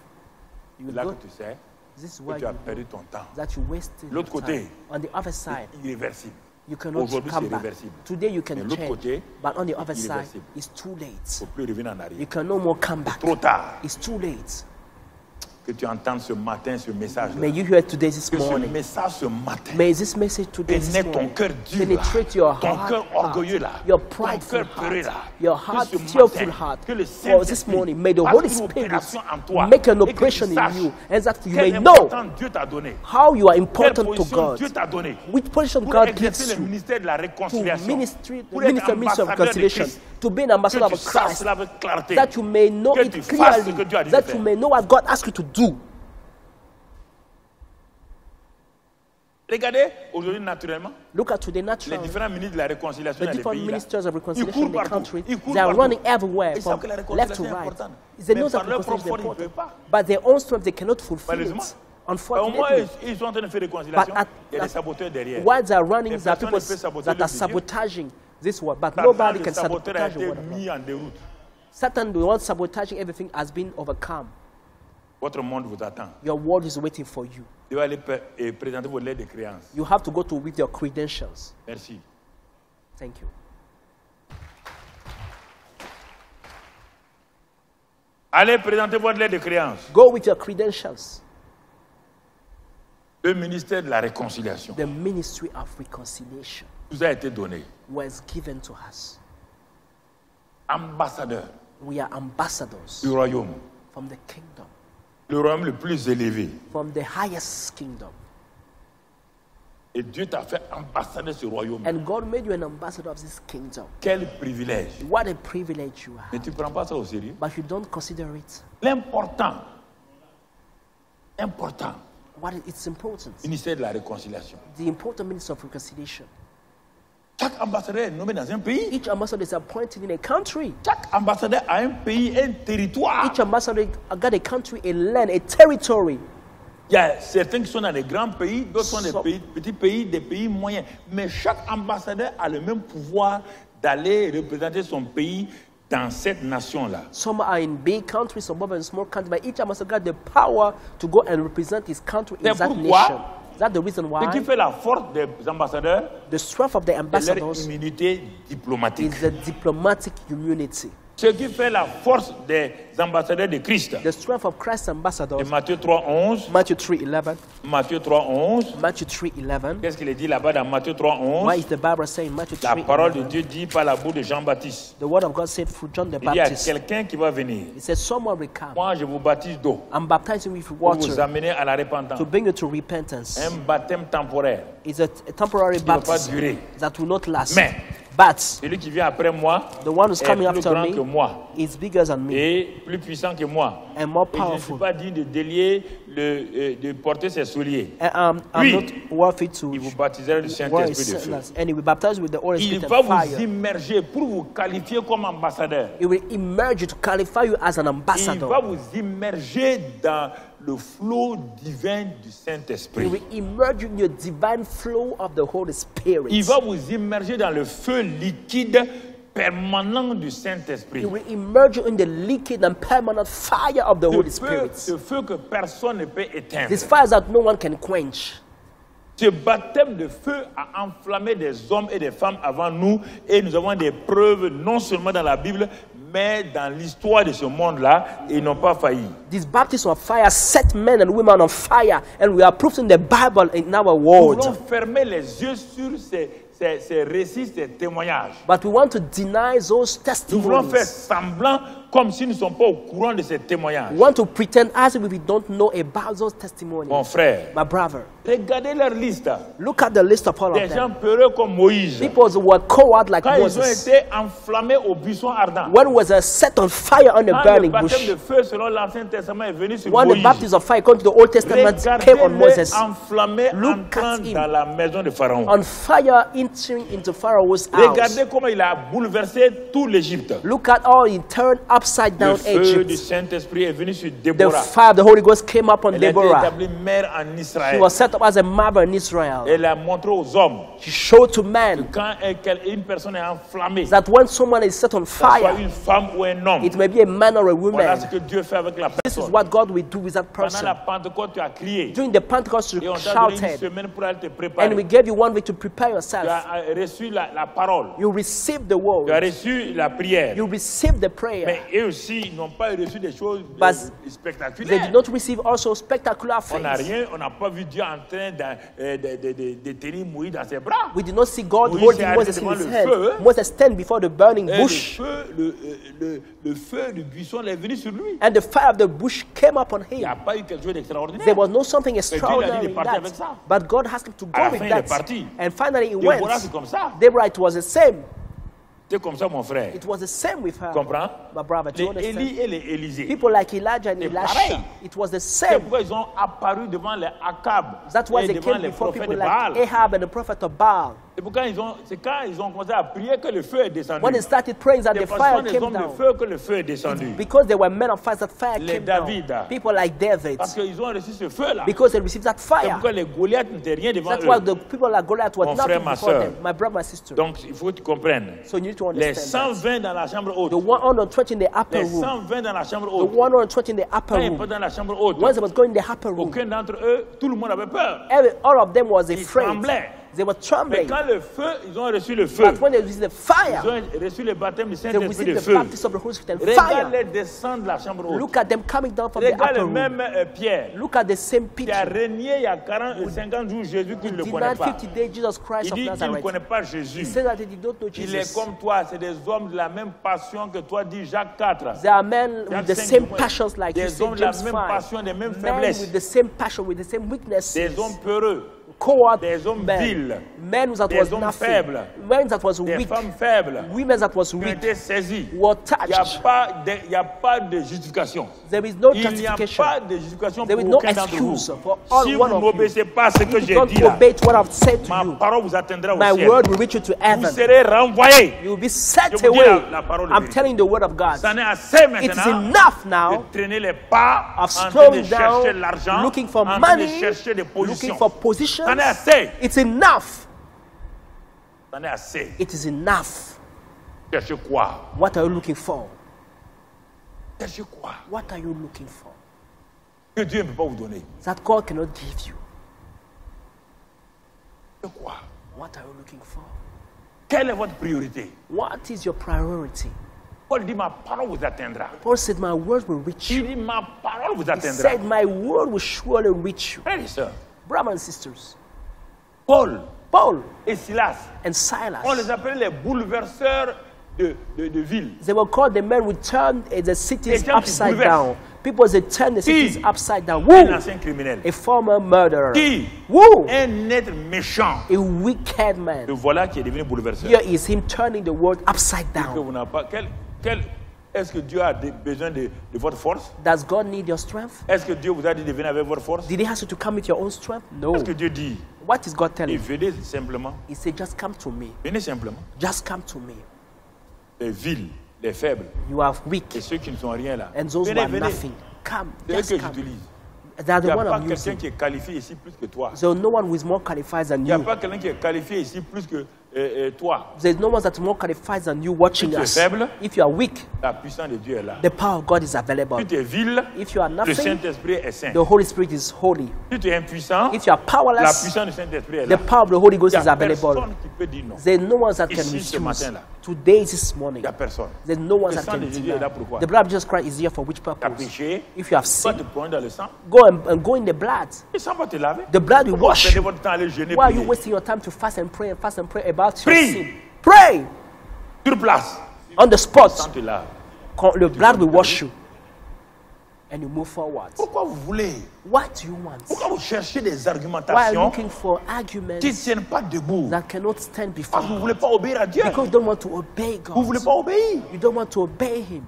you c'est là go. que tu sais This is que why tu as you perdu ton temps. that you wasted your L'autre côté, time. On the other side, irréversible. you cannot Aujourd'hui, come c'est back. réversible. Today you can Mais l'autre change, côté, but on the other c'est side, irréversible. it's too Il ne late. faut plus revenir en You arrière. can no more come back. Trop tard. It's too late. Que tu entendes ce matin ce message. May you hear today, this Que ce morning. message ce matin May this message today, this pénètre ton morning, cœur dur, penetrate your ton heart, cœur orgueilleux là, your ton prideful cœur peureux là. heart, your Que heart, ce fearful matin, heart. que le For this Saint-Esprit morning, may the fasse Holy une Spirit opération en toi make an et que tu operation in saches you, and that you quelle may know importance Dieu t'a donné. how you are Quelle important to position God, Dieu t'a donné which position pour God exercer gives le you ministère de la to réconciliation. ministry, Pour être minister of ambassadeur de reconciliation, Christ. to be an ambassador Que of tu saches Christ, cela avec clarté. that you may know Que it tu fasses ce clearly, que Dieu a dit de that faire. you may know what God asked you to do. Regardez, aujourd'hui, naturellement, Look at today les naturally. différents ministres de la réconciliation The dans les different pays, là, ministers of ils reconciliation courent in the partout. country, Ils courent they are partout. running everywhere Ils from savent que la left to réconciliation est right. importante. They Mais know that par leur reconciliation is propre force, ils ne important, peuvent pas. but their own strength they cannot fulfill Malheureusement. it. Au moins, Unfortunately, ils sont en train de faire réconciliation. But Il y a des saboteurs derrière. while they are running, Les there are personnes people ne peuvent saboter that l'œuvre are de Dieu. sabotaging this word, but Satan, nobody le can saboteur a sabotage the été word of God. mis en déroute. Satan, the one sabotaging everything, has been overcome. Votre monde vous attend. Your world is waiting for you. Vous devez aller et présenter vos lettres de créance. You have to go to with your credentials. Merci. Thank you. Allez présenter votre lettre de créance. Go with your credentials. Le ministère de la réconciliation The ministry of reconciliation vous a été donné. was given to us. Ambassadeur We are ambassadors du royaume. from the kingdom, Le royaume le plus élevé. from the highest kingdom. Et Dieu t'a fait ambassadeur de ce royaume. And God made you an ambassador of this kingdom. Quel privilège. What a privilege you Mais have. tu ne prends pas ça au sérieux. But you don't consider it. L'important, What is its importance? ministère de la réconciliation. The important ministry of reconciliation. Chaque ambassadeur est nommé dans un pays. Each ambassador is appointed in a country. Chaque ambassadeur a un pays, un territoire. Each ambassador got a country, a land, a territory. Il y a certains qui sont dans des grands pays, d'autres sont des So- petits pays, des pays moyens. Mais chaque ambassadeur a le même pouvoir d'aller représenter son pays dans cette nation-là. Some are in big countries, some are in small countries, but each ambassador got the power to go and represent his country in C'est that pourquoi- nation. That's the reason Ce qui why fait la force des ambassadeurs, the strength of the c'est leur ambassadors immunité diplomatique. is the diplomatic immunity. Ce qui fait la force des ambassadeurs de Christ. The strength of Christ's ambassadors. Et Matthieu 3:11. Matthew 3:11. Matthieu 3:11. Matthew 3:11. Qu'est-ce qu'il est dit là-bas dans Matthieu 3:11? Why is the Bible saying Matthew La 3:11? parole de Dieu dit par la bouche de Jean-Baptiste. The word of God said through John the Il y a Baptist. quelqu'un qui va venir. He said, someone will come. Moi, je vous baptise d'eau I'm baptizing you with pour vous water amener à la repentance. to bring you to repentance. Un baptême temporaire. It's a temporary Qui ne va pas baptism durer. that will not last. Mais But celui qui vient après moi the one who's est coming plus after grand me que moi is bigger than me et plus puissant que moi. and more Et je ne suis powerful. pas digne de délier, de porter ses souliers. And I'm Lui, not worthy to Il vous baptisera du wear his Saint-Esprit de feu. sandals. And he will baptize with the Holy Il Spirit va and vous fire. immerger pour vous qualifier comme ambassadeur. He will immerse you to qualify you as an Il ambassador. va vous immerger dans le flot divin du He Saint-Esprit. will immerse you in your divine flow of the Holy Spirit. Il va vous immerger dans le feu liquide permanent du He Saint-Esprit. will immerse you in the liquid and permanent fire of the Holy Spirit. Ce feu que personne ne peut éteindre. This fire that no one can quench. Ce baptême de feu a enflammé des hommes et des femmes avant nous et nous avons des preuves non seulement dans la Bible mais dans l'histoire de ce monde-là et ils n'ont pas failli. This baptism of fire set men and women on fire, and we are proof in the Bible in our Nous world. voulons fermer les yeux sur ces récits, ces témoignages. But we want to deny those Nous voulons faire testimonies. semblant comme si nous ne sommes pas au courant de ces témoignages. We want to pretend as if we don't know about those testimonies. Mon frère, My brother, regardez leur liste. look at the list of all Des of gens them. peureux comme Moïse. People who were coward like Quand ils ont Moses. été enflammés au buisson ardent. When was set on fire on a Quand le burning baptême bush. de feu selon l'Ancien Testament est venu sur When the Moïse. baptism of fire according to the Old Testament came on Regardez-le Moses. enflammé Look entrant at him. dans la maison de Pharaon. On fire entering into Pharaoh's house. Regardez comment il a bouleversé tout l'Égypte. Look at how he turned upside Le down feu du Egypt. Saint-Esprit est venu sur The Déborah. fire of the Holy Ghost came up on Elle a été Deborah. établie mère en She Israël. was set up as a mother in Israel. Elle a montré aux hommes She showed to men quand une personne est enflammée, that when someone is set on que ce soit fire, une femme ou un homme, it may be a man or a voilà ce woman. que Dieu fait avec la This is personne. what God will do with that Pendant person. la Pentecôte, tu as crié. During the Pentecost, Et you on t'a donné une shouted, semaine pour aller te and préparer. we gave you 1 week to prepare Tu yourself. as reçu la parole. You received the Tu as word. reçu la prière. You received the prayer. Mais eux aussi, ils n'ont pas reçu des choses But they spectaculaires. did not receive also spectacular On n'a things. rien, on n'a pas vu Dieu en train de tenir Moïse dans ses bras. We did not see God Moïse holding est Moses arrivé in his devant le hand. feu. Moses stand before the burning Et bush, le feu du buisson est venu sur lui. and the fire of the bush came upon Il n'y a him. pas eu quelque chose d'extraordinaire. There was no something Dieu extraordinary l'a dit de in partir avec that. ça. But God asked him to À go la with fin, il est that. parti. And finally he Déborah, went. c'est comme ça. Deborah, it was the same. C'est comme ça, mon frère. It was the same with her. Comprends? My brother, do Les you understand? Élie et les Élisée. People like Elijah and C'est Elisha, pareil. it was the C'est same. pourquoi ils ont apparu devant les Akab That's why et they devant came les before prophètes people de Baal. like Ahab and the prophet of Baal. C'est quand ils ont commencé à prier que le feu est descendu. When they started praying that C'est the parce fire que les came hommes de down. feu que le feu est descendu. Because they were men of fire, that fire Les came down. David. People like David. Parce qu'ils ont reçu ce feu-là. Because they received that C'est fire. pourquoi les Goliaths n'étaient rien devant That's why eux. the people like Goliath were Mon nothing frère, ma before sœur. them. My brother, my sister. Donc il faut que tu comprennes. So you need to Les understand that. 120 dans la chambre haute. The 120 in the upper Les room. 120 dans la chambre The haute. 120 in the upper Quand ils room. étaient dans la chambre haute, Once they was going in the upper room, aucun d'entre eux, tout le monde avait peur. all of them was Ils afraid. tremblaient. They were Mais trembling. quand le feu, ils ont reçu le feu. But when they received the fire, Ils ont reçu le baptême du they Saint-Esprit received de the feu. baptism of the Holy Spirit and fire. Regarde-les descendre de la chambre haute. Look at them coming down from the Regarde upper le room. même Pierre Look at the same qui a picture. régné il y a 40 et 50 jours Jésus qui ne le connaît Denied pas. 50 days Jesus Christ Il of dit qu'il ne Nazareth. connaît pas He Jésus. said that they did not know Il est Jesus. comme toi, c'est des hommes de la même passion que toi, dit Jacques 4. There are men with the Jacques same 5, passions like you, des say hommes de la James même 5. passion, des mêmes Men faiblesses. with the same passion, with the same weaknesses. Des hommes peureux, Coward des hommes men. vils, Men that des was hommes nothing. faibles, Men that was des weak. femmes faibles Women that was qui ont weak. été saisis. Were Il n'y a touched. pas de justification. There is no Il n'y a justification. pas de justification There pour is no aucun d'entre vous. excuse for all Si one vous of you. n'obéissez pas à ce que If you j'ai don't dit là, obey to what I've said to ma you, parole vous atteindra au my ciel. word will reach you to Vous heaven. serez renvoyés. You will be Je set vous dis away. la parole de I'm vérité. telling you the word of God. Ça n'est assez It is maintenant enough de now traîner les pas of en train de slowing chercher down, l'argent, looking for en train de money, chercher des looking positions. for positions. Ça n'est assez. It's enough. Ça n'est assez. It is enough. Cherchez quoi? What are you looking for? Cherchez quoi? What are you looking for? Que Dieu ne peut pas vous donner. That God cannot give you. Cherchez quoi? What are you looking for? Quelle est votre priorité? What is your priority? Paul dit, ma parole vous atteindra. Paul said, my word will reach Il you. dit, ma parole vous He atteindra. said, my word will surely reach you. Frères et sœurs, Brothers and sisters, Paul Paul et Silas, and on les Silas, appelait les bouleverseurs de ville. they were called the men who turned the cities Les gens qui upside bouleversent. down. People, they turned the cities Qui? upside down. Un Woo! ancien criminel. A former murderer. Qui? Woo! Un être méchant. A wicked man. Le voilà qui est devenu bouleverseur. Here is him turning the world upside Que down. vous n'avez pas. Est-ce que Dieu a besoin de votre force? Does God need your strength? Est-ce que Dieu vous a dit de venir avec votre force? Did he ask you to come with your own strength? No. Est-ce que Dieu dit, What is God telling et you? venez simplement, He said, just come to me. venez simplement. Just come to me. Les villes, les faibles, You are weak. et ceux qui ne sont rien là. And those who Venez, are venez. nothing. Come. C'est eux Just que come. j'utilise. They are Il the n'y a one pas I'm quelqu'un using. qui est qualifié ici plus que toi. There's no one who is more qualified than Il n'y a you. pas quelqu'un qui est qualifié ici plus que toi. There's no one that's more qualified than you watching Si tu es us. faible, If you are weak, la puissance de Dieu est là. the power of God is available. Si tu es vil, If you are le nothing, Saint-Esprit est saint. the Holy Spirit is holy. Si tu es impuissant, If you are la powerless, puissance du Saint-Esprit est the là. power of the Holy Ghost Il is n'y a available. personne qui peut dire non. There's no one that can Ici, ce refuse. matin-là. Today, this Il morning, n'y a personne. there's no one Le that sang can de Jésus est là deny. pourquoi? The blood of Jesus Christ is here for which Tu as purpose? péché, If you have va te sinned, prendre dans le sang. go and go in the blood. Le sang va te laver. The blood will Pourquoi wash perdez you. votre temps à aller jeûner, Why are you prier? wasting your time to fast and pray about your Prie. sin? Pray Sur place. on the Le spot. sang te lave. The blood will wash you, and you move forward. Pourquoi vous voulez? What do you want? Pourquoi vous cherchez des Why are you argumentations looking for qui ne arguments tiennent pas debout? that cannot stand before Parce que vous ne you? voulez pas obéir à Dieu. Because you don't want to obey Vous ne voulez God. pas obéir. You don't want to obey Him.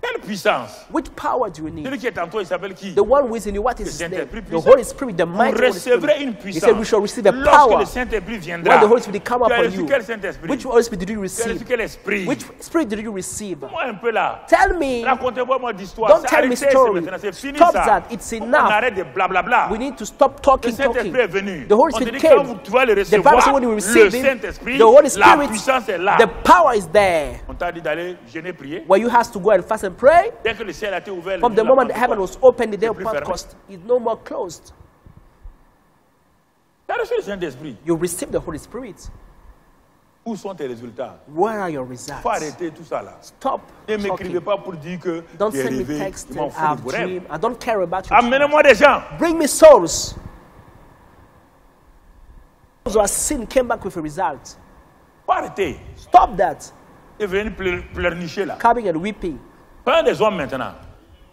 Quelle puissance? Which power do you need? Celui qui est en toi, il s'appelle qui? The one who is in you, what is Le his name? Saint-Esprit The puissant. Holy Spirit, the Vous mighty Holy recevrez Spirit. une He puissance. said we shall receive a Lorsque power le Saint-Esprit viendra. when the Holy Spirit come Tu as upon reçu you. quel Saint-Esprit? Which Holy Spirit did you Tu as reçu receive? quel esprit? Which spirit did you receive? Moi un peu là. Tell me. Racontez-moi moi d'histoire. Don't C'est tell me arrêté, c'est story. maintenant, c'est fini Stop ça. that. It's Faut qu'on enough. arrête de blablabla. We need to stop Le talking. Saint-Esprit est venu. The Holy On te Spirit dit quand came. tu vas le The Bible recevoir, said when you le receive him, Saint-Esprit, the Holy la Spirit, puissance est là. the power is there. On t'a dit d'aller jeûner, prier. Where you have to go and fast and pray. Dès que le ciel a été ouvert, From le the jour de la moment the heaven Pentecôte, was opened, the day c'est of plus fermé. Pentecost is no more closed. Tu as reçu le Saint-Esprit. You receive the Holy Spirit. Où sont tes résultats? Where are your Il faut results? arrêter tout ça là. Stop Ne m'écrivez talking. pas pour dire que Don't j'ai send me rêvé. text Je m'en and fous de I've vos rêves. dreamed. I don't care about your dreams. Amenez-moi des gens. Bring me souls. Those who have sinned came back with a result. Faut arrêter. Stop that. Et venir pleurnicher là. Coming and weeping. Prenez des hommes maintenant.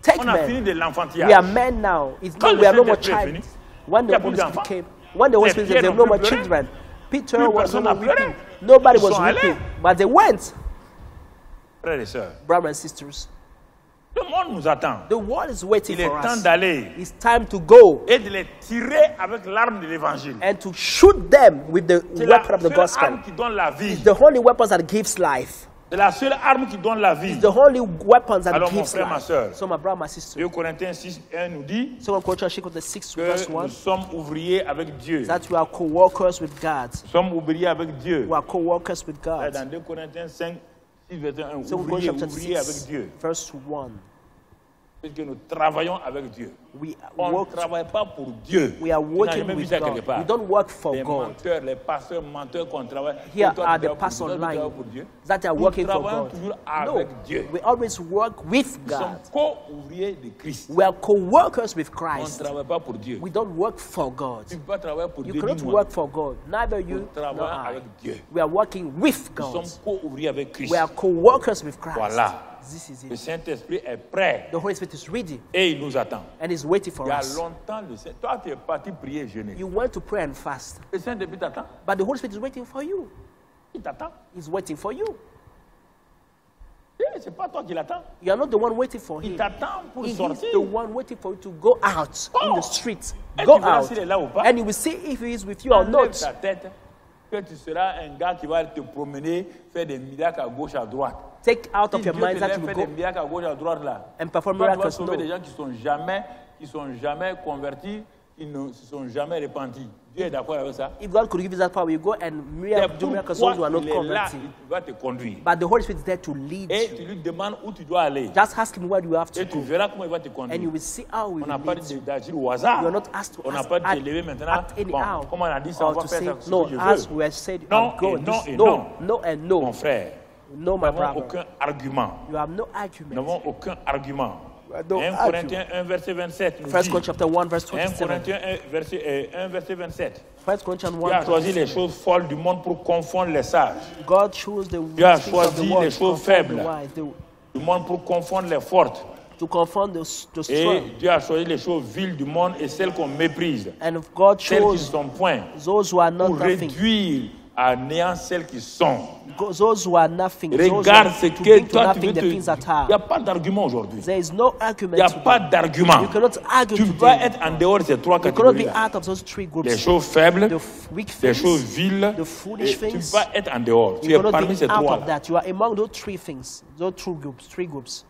Take On a fini men. de l'enfantillage. We are men now. It's Quand not, le we are no more Saint-Esprit est child. venu, When il the y a Holy plus Spirit d'enfants. came, when the Holy Les Spirit Pierre came, there were n'ont no more plus pleuré. children. Peter Plus was no personne more n'a pleuré. weeping. Nobody Ils was sont allés. weeping. But they went. Frères et sœurs, Brothers and sisters, le monde nous attend. the world is waiting Il est for temps us. d'aller It's time to go et de les tirer avec l'arme de l'évangile. and to shoot them with the C'est la weapon of the seule gospel. arme qui donne la vie. It's the only weapon that gives life. C'est la seule arme qui donne la vie. It's the only weapon that Alors, mon gives frère, ma life. sœur, So my brother, my sister. 2 Corinthiens 6, 1 nous dit 2 Corinthians chapter 6 verse que 1. nous sommes ouvriers avec Dieu. That we are co-workers with God. Nous sommes ouvriers avec Dieu. We are co-workers with Là, God. dans 2 Corinthiens 5, 6, verset 1, 2 ouvriers, Corinthians ouvriers avec 6 Dieu. verse 1. Parce que nous travaillons avec Dieu. We On ne work. travaille pas pour Dieu. We are Tu n'as working jamais vu with ça quelque God. part. We don't work for Les God. menteurs, les pasteurs menteurs qu'on travaille. Here Et toi, are tu the travailles pour pastors Dieu, toi, tu lying travailles pour Dieu. that are Nous working for travaillons God. toujours No, avec Dieu. we always work with Nous sommes God. co-ouvriers de Christ. We are co-workers with On ne Christ. travaille pas pour Dieu. We don't work for God. Tu ne peux pas travailler pour You Dieu. cannot dis-moi. work for God. Neither you Nous nor travaillons I. avec Dieu. We are working with Nous God. sommes co-ouvriers avec Christ. We are co-workers with Christ. Voilà. This is Le it. Saint-Esprit est prêt The Holy Spirit is ready et il nous attend. and is waiting Il for y a us. longtemps, toi tu es parti prier et jeûner. You went to pray and fast, Le Saint-Esprit t'attend. but the Holy Spirit is waiting for you. Il t'attend. He's waiting for you. Ce n'est pas toi qui l'attends. You are not the one waiting for Il him. t'attend pour He is sortir. the one waiting for you to go out in the street. Et Go tu verras out. s'il est là ou pas. And you will see if he is with you or Enlève not. ta tête que tu seras un gars qui va te promener, faire des miracles à gauche, à droite. Take out Si of your Dieu te mind that laisse you will faire des go miracles à gauche, à droite là. and perform Toi, tu vas miracles. sauver des No. gens qui sont jamais convertis, qui ne se sont jamais repentis. Dieu est d'accord avec ça. If God could give you that power, you go and C'est do miracles pourquoi those who are not il est là, converted. il va te conduire. But the Holy Spirit is there to lead Et you. tu lui demandes où tu dois aller. Just ask him where you have to Et tu go, verras comment il va te and conduire. you will see how he On will n'a pas lead dit you. d'agir au hasard. You are not asked to On n'a ask pas dit at, de lever maintenant. at any Bon, hour comme on a dit ça, on or va to faire say ça ce no. que je As veux. we have said, Non I'm going. et non This- et no, non. no and no. Mon frère, No, Nous my n'avons brother. aucun argument. You have no Nous argument. n'avons aucun argument. No 1 Corinthiens 1, verset 27 nous 1 dit, Corinthians chapter 1, verse 1 27. Corinthiens 1, verset 27. 1 Corinthians Tu as 1, choisi les choses folles du monde pour confondre les sages. God chose the Tu as things of the choisi world les to choses confirm faibles. the wise, Du monde pour confondre les fortes. to confirm the Et strong. Dieu a choisi les choses viles du monde et celles qu'on méprise. And God Celles qui ne chose sont point. those who are not Pour nothing. réduire à néant celles qui sont. Those who are nothing. Those who Regarde are ce to que bring to toi tu nothing veux the te... things that Il n'y a are. pas d'argument aujourd'hui. There is no Il argument n'y a today. pas d'argument. You cannot argue Tu vas today. être en dehors de ces trois You cannot be catégories. out of those three Les groups. choses faibles, The weak les choses things. viles, the foolish et tu things. vas être en dehors. Tu You es cannot parmi be ces out of trois-là. that. You are among those three things. Those three groups.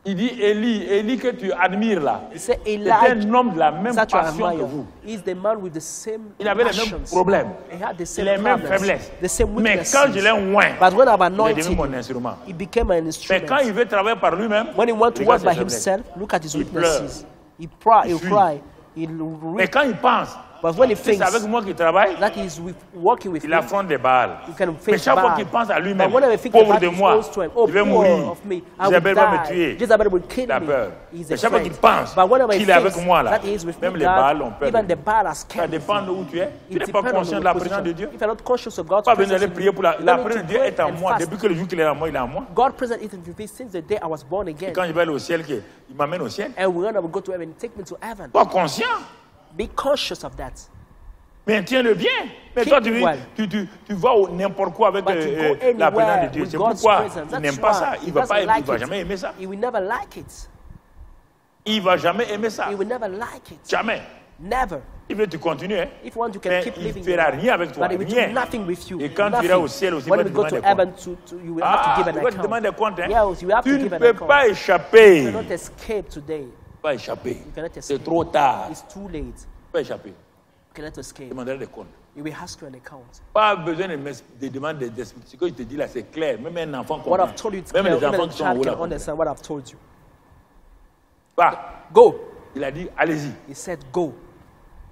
Il dit Élie que tu admires là, He said c'est Elijah un homme de la même that you passion que admire vous. is the man with the same Il avait les mêmes passions. problèmes, He had the same les mêmes problems, faiblesses. the same Mais weaknesses. quand je l'ai oint, But when I've il est devenu anointed mon him, instrument. he became an Mais instrument. quand il veut travailler par lui-même, When he wants to regarde work by ses faiblesses. himself, look at his Il weaknesses. He'll fuit. cry, he'll Mais read. quand il pense, But when he c'est thinks avec moi qu'il travaille, that he's working with il me, affronte des balles. you can Mais face chaque fois bad. qu'il pense à But lui-même, whenever he thinks pauvre about de his moi, own strength, oh, je vais poor mourir, of me, I will Isabelle va me die. tuer. Jezebel will kill Il a me. peur. He's Mais chaque fois afraid. qu'il pense But whenever he qu'il est avec thinks moi là, that he is with même me, les God, balles ont peur. even de the lui. bad are Ça scared. dépend de où tu es. Tu It n'es pas depends on conscient de your la présence de position. Dieu. If you're not conscious of God's Pas besoin presence, d'aller prier pour la you don't need présence to de Dieu pray est en and moi. fast. Depuis que le jour qu'il est en moi, il est en moi. God present is in me since the day I was born again. Quand je vais aller au ciel, il m'amène au ciel. And we're gonna go to heaven. Take me to heaven. Sois conscient. Be conscious of that. Maintiens-le bien. Mais Keep toi, it well. tu vas n'importe quoi avec But you go la présence de anywhere Dieu. with C'est God's pourquoi presence. il That's n'aime pas why ça. he Il va doesn't like va it. jamais aimer ça. He will never like it. Il va jamais aimer ça. He will never like it. Jamais. Never. Il veut que tu continues. Hein. If you want, you can Mais keep il living. ne fera your rien life. avec toi. But he will Rien. do nothing with you. Et quand tu Nothing. iras au ciel aussi, il When va te we go to demander des heaven, comptes. you will have to give Il an va te account. demander des comptes. Hein. Yes, you have Tu to ne give an peux account. pas You échapper. cannot escape today. Pas échapper. You cannot escape. C'est trop tard. It's too late. Pas échapper. You cannot escape. Demander des comptes. He will ask you an account. Pas besoin de demander des explications. Ce que je te dis là, c'est clair. Même un enfant comprend. What I've told you, it's Même clear. les enfants Even a qui sont en child haut là. can understand what I've told you. Va. Go. Il a dit, allez-y. He said, go.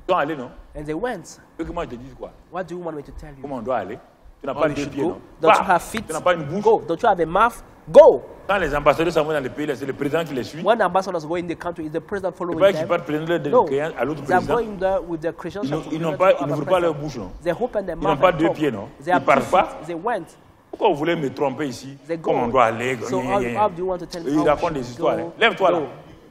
Tu dois aller, non? And they went. Tu veux que moi je te dise quoi? What do you want me to tell you? Comment on doit aller? Tu n'as Oh, pas you deux should pieds, go. non? Don't Va. you have feet? Tu n'as pas une bouche. Go. Don't you have a mouth? Go. Quand les ambassadeurs s'en vont dans les pays, c'est le président qui les suit. When ambassadors go in the country, is the president C'est following pas qu'ils them? partent prendre le No. créant à l'autre They are président. going there with their Christians. Ils n'ouvrent pas leur bouche, non? They open their Ils n'ont mouth pas and deux talk. pieds, non? They have Ils parlent two pas. feet. They went. Pourquoi vous voulez me tromper ici? They go. Comment on doit aller? So how do you want to tell Et me? ils how racontent we des should histoires. go? Hein. Lève-toi là. Go.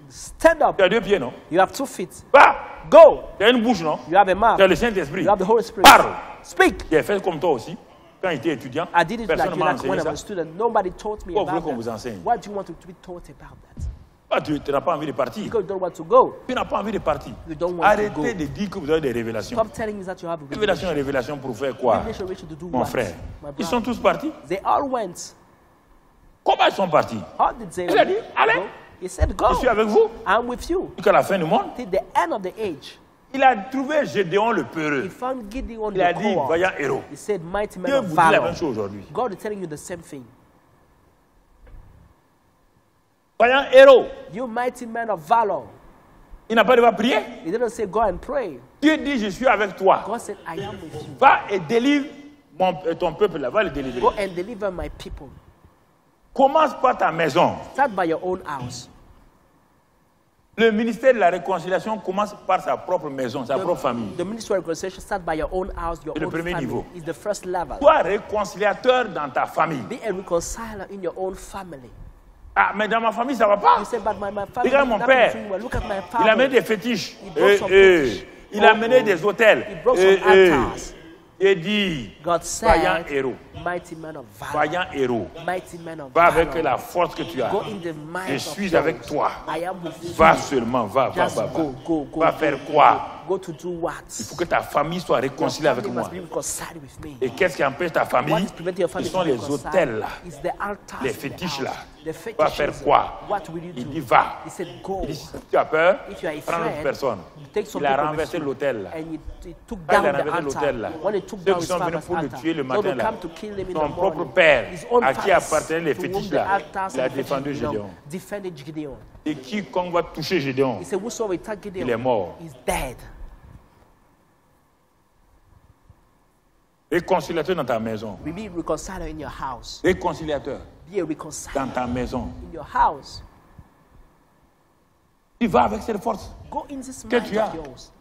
Stand up. Tu as deux pieds, non? You have 2 feet. Va! Go. Tu as une bouche, non? You have a mouth. Tu as le Saint-Esprit. You have the Holy Spirit. Parle! Speak. J'ai fait comme toi aussi. Quand j'étais étudiant, I did it personne like ne you, m'a like when enseigné I was ça. a student. Nobody taught me Pourquoi vous about voulez qu'on vous that. enseigne? Why do you want to be taught about that? Ah, tu n'as pas envie de partir. Because you don't want to go. Tu n'as pas envie de partir. You don't want to go. Arrêtez de dire que vous avez des révélations. Stop telling me that you have a Révélation et révélation pour faire quoi? revelation to do Mon what? frère, My ils brother. sont tous partis. They all went. Comment ils sont partis? How did they Il a dit, allez, go? He said, go. je suis avec vous I'm with you. jusqu'à la fin du monde. Till the end of the age. Il a trouvé Gédéon le He peureux. found Gideon Il a the dit, coward. vaillant héros. He said, mighty man Dieu of vous dit la même valor. chose aujourd'hui. God is telling you the same thing. Vaillant héros. You mighty man of valor. Il n'a pas de prier. He didn't say, go and pray. Dieu dit, je suis avec toi. God said, I am with you. Va et délivre ton peuple là. Va le délivrer. Go and deliver my people. Commence par ta maison. Start by your own house. Le ministère de la réconciliation commence par sa propre maison, sa propre famille. The ministry of reconciliation start by your own house, your C'est le own premier family. niveau. It's the first level. Sois réconciliateur dans ta famille. Be a reconciler in your own family. Ah, mais dans ma famille, ça ne va pas. You say, but my family Regarde is mon not père. doing well. Look at my Il father. a amené des fétiches. He brought some fétiches. Il a amené des hôtels. He brought some altars. Il dit, God vaillant said, héros, mighty man of valor. vaillant héros, Mighty man of va avec valor. la force que tu as. Go in the might Je of suis yours. avec toi. I am with you. Va seulement, va. Just Va go. faire quoi? Go to do what? Il faut que ta famille soit réconciliée avec Family moi. must be reconciled with me. Et qu'est-ce qui empêche ta What famille? is preventing your Ce family sont from les reconciling? hôtels là. It's the altars Les in the fétiches house. là. The Va faire fetishes. quoi? What will you Il do? dit va. He said go. Il dit, si tu as peur, If you are prends une afraid, personne. take some Il a people renversé with you. l'hôtel là. And he took Quand down il a the renversé altar. l'hôtel là, When he took ceux down qui his sont venus father's pour le altar, tuer le they matin will là, come to kill him in son the propre morning. père, His own à qui fathers, appartenaient les to whom fétiches the là, altars il a and fétiches défendu belong, Gédéon. defended Gideon. Et quiconque va toucher Gédéon, He said, whosoever attack Gideon il est mort. is dead. Réconciliateur dans ta maison. Be a reconciler in your house. Réconciliateur Be a reconciler dans ta maison. in your house. Tu vas avec cette force. Go in this Que mind tu as. of yours.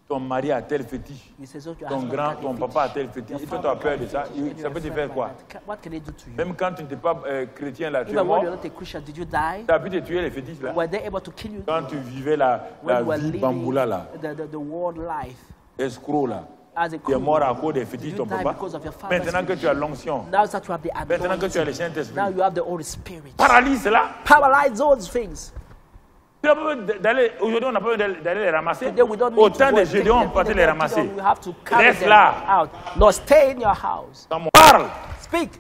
Ton mari a tel fétiche. You say, so your Ton husband grand, got a ton fetish. papa a tel fétiche. Your Et toi, tu father as peur got de ça. a fetish, and Ça you're peut te afraid faire by quoi? that. What can they do to you? Même quand tu n'étais pas chrétien, là, tu es Even when mort. you're not a Christian, did you die? Tu as pu te tuer les fétiches, là. Were they able to kill you? Quand tu vivais la When you were vie living bamboula, là. the world life Escroc, là. as a Tu es mort à criminal. cause des fétiches de ton Did you die papa. because of your father's Maintenant que tu as l'onction, Now that you have the maintenant que tu as le anointing, Saint-Esprit, now you have the Holy Spirit. paralyse cela. Paralyze those things. Tu as pas besoin d'aller, aujourd'hui, on n'a pas besoin d'aller les ramasser. Today we don't need Autant to go de and take Gédéon, them on partait in les the ramasser. Gideon, you have to carry Reste them là. out. No, stay in your house. Quand on parle Speak.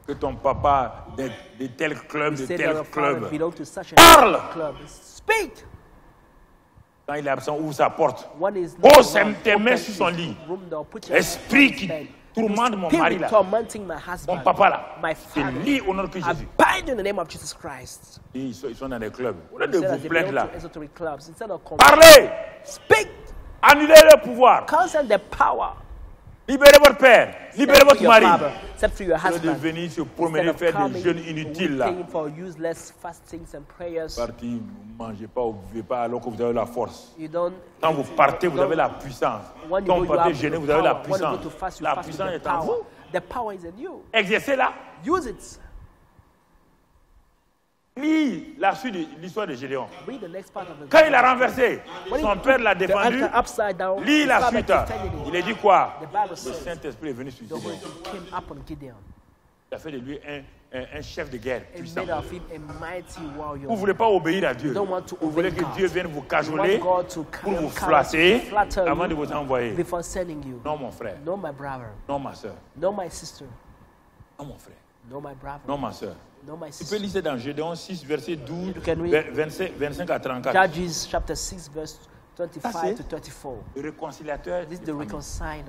que ton papa de tel club, You de say that tel your father club, belongs to such a Parle. club. Speak. quand il est absent, ouvre sa porte. One is Oh, not c'est around. tes mains Open sur son his lit. room door, put your Esprit hands on qui his bed. tourmente mon Spirit mari là, tormenting my husband. mon papa là, My c'est father. lit au nom de I Jésus. bind in the name of Jesus Christ. Et ils sont dans des clubs. Au lieu de Instead vous of they plaindre belong là, to esoteric clubs, instead of parlez, speak, annulez le pouvoir, cancel the power. libérez votre père, libérez Set free votre your mari. father, set free your Au lieu de husband. venir se Instead promener, of faire des coming, jeûnes inutiles là. weeping for useless fastings and prayers. Parti, ne mangez pas ou ne buvez pas alors que vous avez la force. You don't. Quand vous partez, vous avez la puissance. When you Quand go, vous you partez have jeûner, the vous avez la power. When you puissance. go to fast, you La fast with puissance the est en power. vous. The power is in you. Exercez-la. Use it. Lis la suite de l'histoire de Gédéon. Read the next part of the. Quand il a renversé, When son he père put l'a the défendu. anchor upside down, Lis his la father suite. defended it. Il a dit quoi? The Bible Le says Saint-Esprit est venu sur the Gédéon. Holy Spirit came upon Gideon Il a fait de lui un chef de guerre and puissant. made of him a mighty warrior. Vous ne voulez pas obéir à Dieu. You don't want to Vous voulez obey que God. Dieu vienne vous You cajoler want God to pour vous flatter flatter avant de you vous envoyer. before sending you. Non, mon frère. No, my brother. Non, ma soeur. No, my sister. Non, mon frère. No, my brother. Non, ma soeur. No, my Tu peux sister. lire ça dans Gédéon 6, verset 12, You can read 25 à 34. Judges chapter 6, verse 25 to 34. Le réconciliateur This is des the familles. reconciler.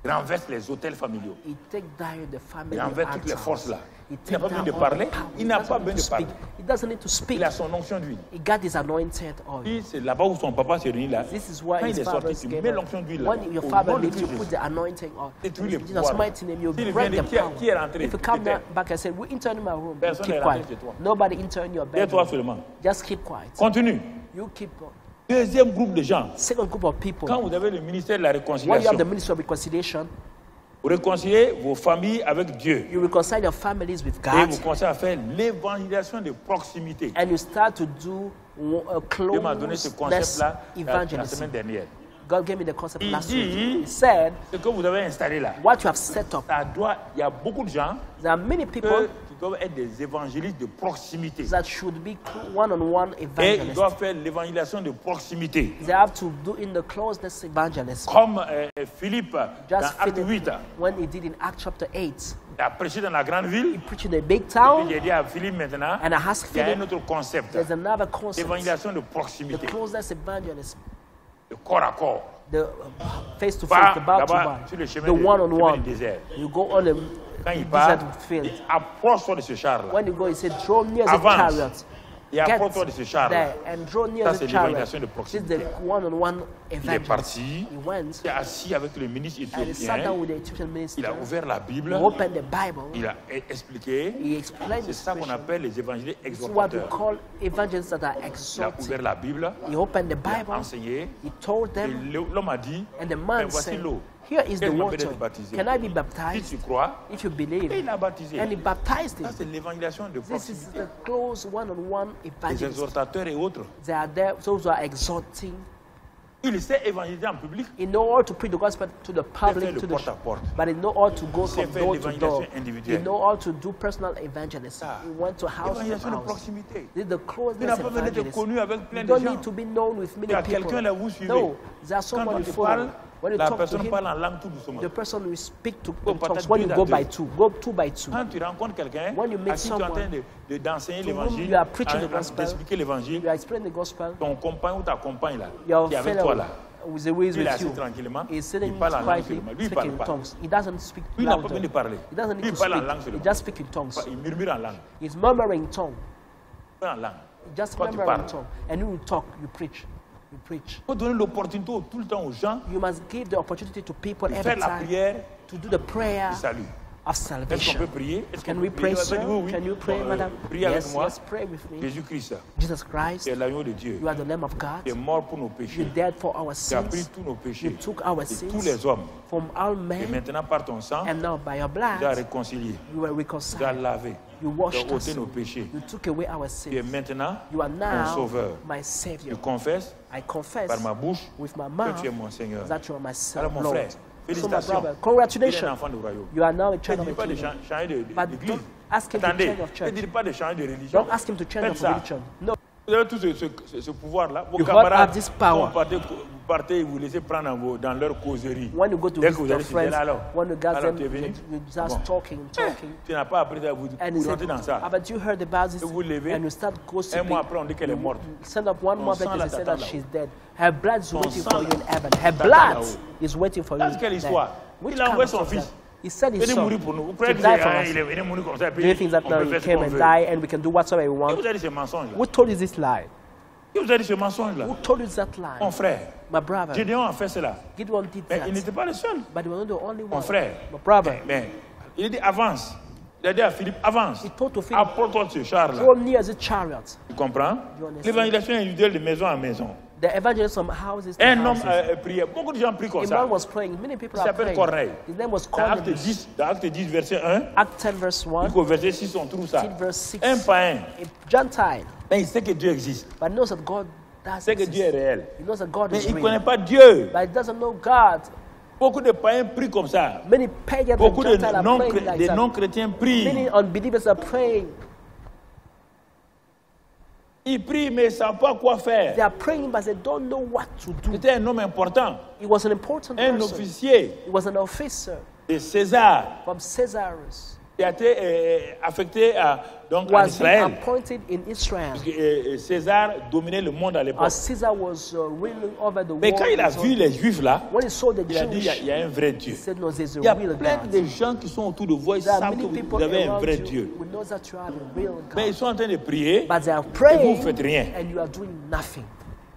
Il renverse les hôtels familiaux. He take down the family Il renverse toutes les altars. forces là. He Il n'a take pas besoin down de all parler. the power. Il n'a He pas doesn't besoin need de to parler. speak. He doesn't need to speak. Il a son onction d'huile. He got his anointed oil. Puis c'est là-bas où son papa s'est réuni là. This is why Quand his il est father sorti, tu came mets out. l'onction d'huile là. When your Au father nom de leaves, you Christ put the anointing on. Et tu les In Jesus' pouvoirs. mighty name, you S'il break vient the de- qui est power. rentré? If you come Qui était? back and say, we enter in my room, Personne keep n'est rentré quiet. chez toi. Nobody enter in your Tais-toi bedroom. seulement. Just keep quiet. Continue. You keep on. Deuxième groupe de gens. Second group of people. Quand vous avez le ministère de la When you have réconciliation, the ministry of reconciliation, vous réconciliez vos familles avec Dieu. you reconcile your families with Et God, vous commencez à faire l'évangélisation de proximité. and you start to do a Dieu m'a donné ce closeness concept-là la evangelism. semaine dernière. God gave me the concept Il last dit- week. He said, Ce que vous avez installé là, what you have set up, il y a beaucoup de gens there are many people qui doivent être des évangélistes de proximité. that should be one-on-one Et ils evangelists. doivent faire l'évangélisation de proximité. They have to do in the closeness evangelism. Comme Philippe dans Just Acte Philip, 8, when he did in Acts chapter 8, il a prêché dans la grande he ville. preached in a big Et town, j'ai dit à Philippe maintenant, and I asked il y a un Philip, autre concept, there's another concept, l'évangélisation de the proximité, closeness evangelism, de corps à corps. the face-to-face, Pas the bar-to-bar, là-bas sur le chemin the chemin one-on-one. du désert. You go on a Quand il desert part, field. il approche-toi de ce char-là. When you go, he said, draw near the Avance. chariot. Et approche-toi de ce Get char-là. there and draw near Ça, the c'est chariot. l'évangélisation de This is proximité. the one-on-one Il est evangelism. parti, He went il est assis avec le ministre and he sat down éthiopien, with the Egyptian minister. il a ouvert la Bible, He opened the Bible. il a expliqué. He explained C'est the ça qu'on situation. appelle les évangélistes This is what we exhortateurs. call evangelists that are Il a exalted. ouvert la Bible, He opened the il a Bible. enseigné, He told et them, l'homme a dit, and the mais man voici said, l'eau. here is the Laisse-moi water. peut-être baptiser. Can I be Si baptized? tu crois, If you et believe. il a baptisé. And he baptized Ça, him. c'est l'évangélisation de This is proximité. the close one-on-one Les evangelism. exhortateurs et autres. They are there, those who are exalting. Il sait évangéliser en public, In know how to preach the gospel to the il fait public, le to the porte-à-porte. but he know how to go sait from faire door to door. l'évangélisation He individuelle. know how to do personal evangelism. Ça, He went to house to L'évangélisation de house. proximité. This is the Tu closeness n'as pas besoin d'être evangelism. connu avec plein You de don't gens. need to be known with many Il y a people. quelqu'un là, vous suivez. No, there's Quand someone on you te follow. parle, When you la talk to personne him, parle en langue tout doucement. the person will speak to Go in tongues. peut-être When you deux go à by deux. two, go two by two. Quand tu rencontres quelqu'un When you meet à qui tu es en train someone d'enseigner to whom l'évangile, you are preaching the à- gospel, d'expliquer l'évangile, You are explaining the gospel. ton compagnon ou ta compagne là, Your qui est avec fellow toi là, who is always lui il est with assis you tranquillement, is sitting il parle en langue quietly seulement. Lui il speaking parle in pas. tongues. He doesn't speak Lui il n'a pas louder. besoin de parler. He doesn't Lui need il to parle en speak. langue He seulement. just speaks in tongues. Il murmure en langue. He's murmuring in tongue. Il parle en langue. Just Quand tu murmuring in parles, tongue. And you will talk, you preach. You preach. Il faut donner l'opportunité tout le temps aux gens You must give the opportunity to people de every faire la time prière to do the prayer du salut. of Est-ce qu'on salvation. peut prier? Est-ce Can qu'on we peut pray, prier? sir? Oui, oui. Can you pray, Bon, madam? priez avec Yes, moi. yes, pray with me. Jésus-Christ, Jesus Christ, tu es l'agneau de Dieu. you are the Lamb of God. Tu es mort pour nos You péchés. died for our Tu as pris sins. tous nos You péchés. took our Et tous sins les hommes. from all Et men, maintenant, par ton sang, and now by your tu as blood, réconcilié. you were Tu as reconciled. lavé. You Tu washed as us. ôté nos péchés. You took away our Tu es sins. maintenant You are mon now sauveur. my Je Savior. confesse I confess par ma bouche with my que tu es mouth mon Seigneur. that you are my Alors, mon frère, Lord. So, my félicitations. brother, Tu es un congratulations. enfant du royaume. You are now a Ne child of dis a pas de kingdom. changer But d'église. don't ask him to Attendez, change of ne church. dis pas de changer de religion. Don't ask him to change Faites of ça. religion. No. Vous avez tout ce pouvoir-là. Vos You camarades, have this power. vous partez et vous laissez prendre dans leur causerie. When you go to Dès que visit vous your allez friends, chez alors, when you got alors them, tu es venu. you just Bon. talking, talking. Tu n'as pas appris ça, vous And he said, rentrez dans ça. but you heard about this, Et vous levez. and you start Un gossiping. mois après, on dit qu'elle est morte. Send up one Ton more sang back là and say t'attend that là-haut. she's dead. Her blood is Ton waiting sang for là you in heaven. Her t'attend blood là-haut. is waiting for you. That's quelle there. histoire? Which Il a kind envoyé of son stuff? fils. He said his Venez son mourir pour nous. Vous to croyez die que for us. il est venu mourir comme ça. Et Do you puis, think that on now peut he faire ce came qu'on and veut. died and we can do whatsoever we Qui want? vous a dit ce mensonge-là? Who told you this lie? Qui vous a dit ce mensonge-là? Who told you that Mon lie? frère. My brother. Gédéon a fait cela. Gideon did Mais that. il n'était pas le seul. But he was not the only Mon one. frère. My brother. Mais il a dit avance. Il a dit à Philippe, avance. He told to Philip, Apporte-toi ce char-là. go near the chariot. Tu comprends? You understand? L'évangélisation individuelle de maison en maison. The evangelism from houses to Un homme houses. priait. Beaucoup de gens prient comme A ça. man was praying. Many people Il are s'appelle praying. Corneille. His name was Dans Acte Cornelius. 10, verset 1, Act 10 verse 1. jusqu'au verset 6, on trouve ça. 10 verse 6. Un païen. A Gentile. Mais il sait que Dieu existe. But knows that God does Il sait que Dieu est exist. réel. He knows that God Mais is il ne real. connaît pas Dieu. But he doesn't know God. Beaucoup de païens prient comme ça. Many pagans and Beaucoup de Gentiles are praying like that. non-chrétiens prient. Many unbelievers are praying. Ils prient, mais ils ne savent pas quoi They faire. are praying, but they don't know what to do. C'était un homme important. He was an important Un person. officier He was an officer de César from Caesarus. qui a été affecté donc en Was Israël. appointed in Israel. Parce que, César dominait le monde à l'époque. As Caesar was ruling over the Mais world. quand il a so vu les Juifs là, when he saw the il a dit Jewish, il y a un vrai Dieu. he said, no, there's a Il y a real plein God. de gens qui sont autour de vous, ils There are savent many que people vous avez un around vrai you Dieu. who knows that you have a real God. Mais ils sont en train de prier, But they are et praying vous faites rien. and you are doing nothing.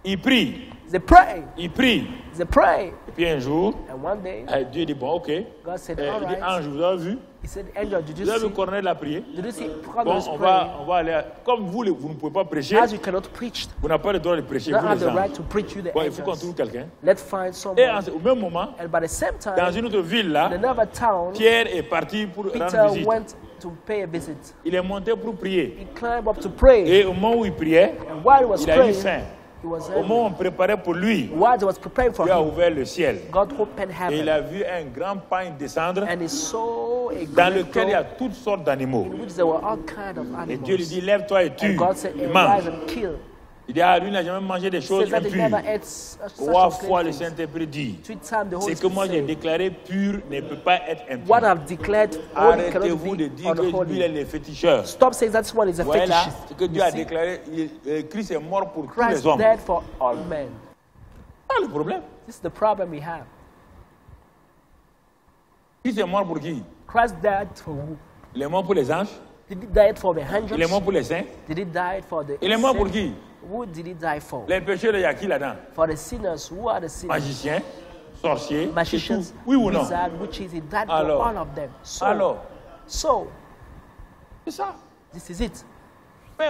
Ils prient, They pray. ils prient. They pray. Et puis un jour, And one day, Dieu dit bon, ok. God said, Il all dit right. ange, vous avez vu? He said, Angel, did you Vous avez vu see? Corneille l'a prié? Did you see? Bon, Cornelius on praying? va aller. Comme vous ne pouvez pas prêcher, As you cannot preach, vous n'avez pas le droit de prêcher. you don't Vous have les the right anges. to preach you the Bon, il faut qu'on angels. trouve quelqu'un. Let's find Et someone. au même moment, And by the same dans time, une autre ville in là, another town, Pierre est parti pour rendre Peter visite. went to pay a visit. Il est monté pour prier. He climbed up to pray. Et au moment où il priait, And while he was il a eu praying, faim. he was Au moment où on préparait pour lui, while he was preparing for Dieu a him, ouvert le ciel. God opened Et il heaven. a vu un grand pain descendre And he saw a dans great lequel il y a crowd toutes sortes d'animaux. in which there were all kinds of Et Dieu lui animals. dit, lève-toi et And tue. God said, Il arise mange. and kill. Il dit, ah, lui n'a jamais mangé des He choses says that he never impures. ate such 3 fois le things. Saint-Esprit dit, 3 times the Holy ce que moi j'ai Spirit said, déclaré pur ne peut pas être what impur. I've declared holy cannot Arrêtez-vous de be dire que lui il unholy. est le féticheur. Stop saying that one is a Voilà fetishist. ce que Dieu You a see, déclaré. Christ est mort pour tous Christ les hommes. died for all men. Pas le problème. This is the problem we have. Christ est mort pour qui? Christ died for who? Il est mort pour les anges. Did he die for the Il est mort angels? pour les saints. Did he die for the Il est mort pour saints? qui? Who did he die for? Les pécheurs, il y a qui là-dedans? For the sinners. Who are the sinners? Magiciens, sorciers, c'est Magicians, tout. Oui ou non? wizards, witches. He died Alors. for all of them. Alors, So, c'est ça. this is it. Mais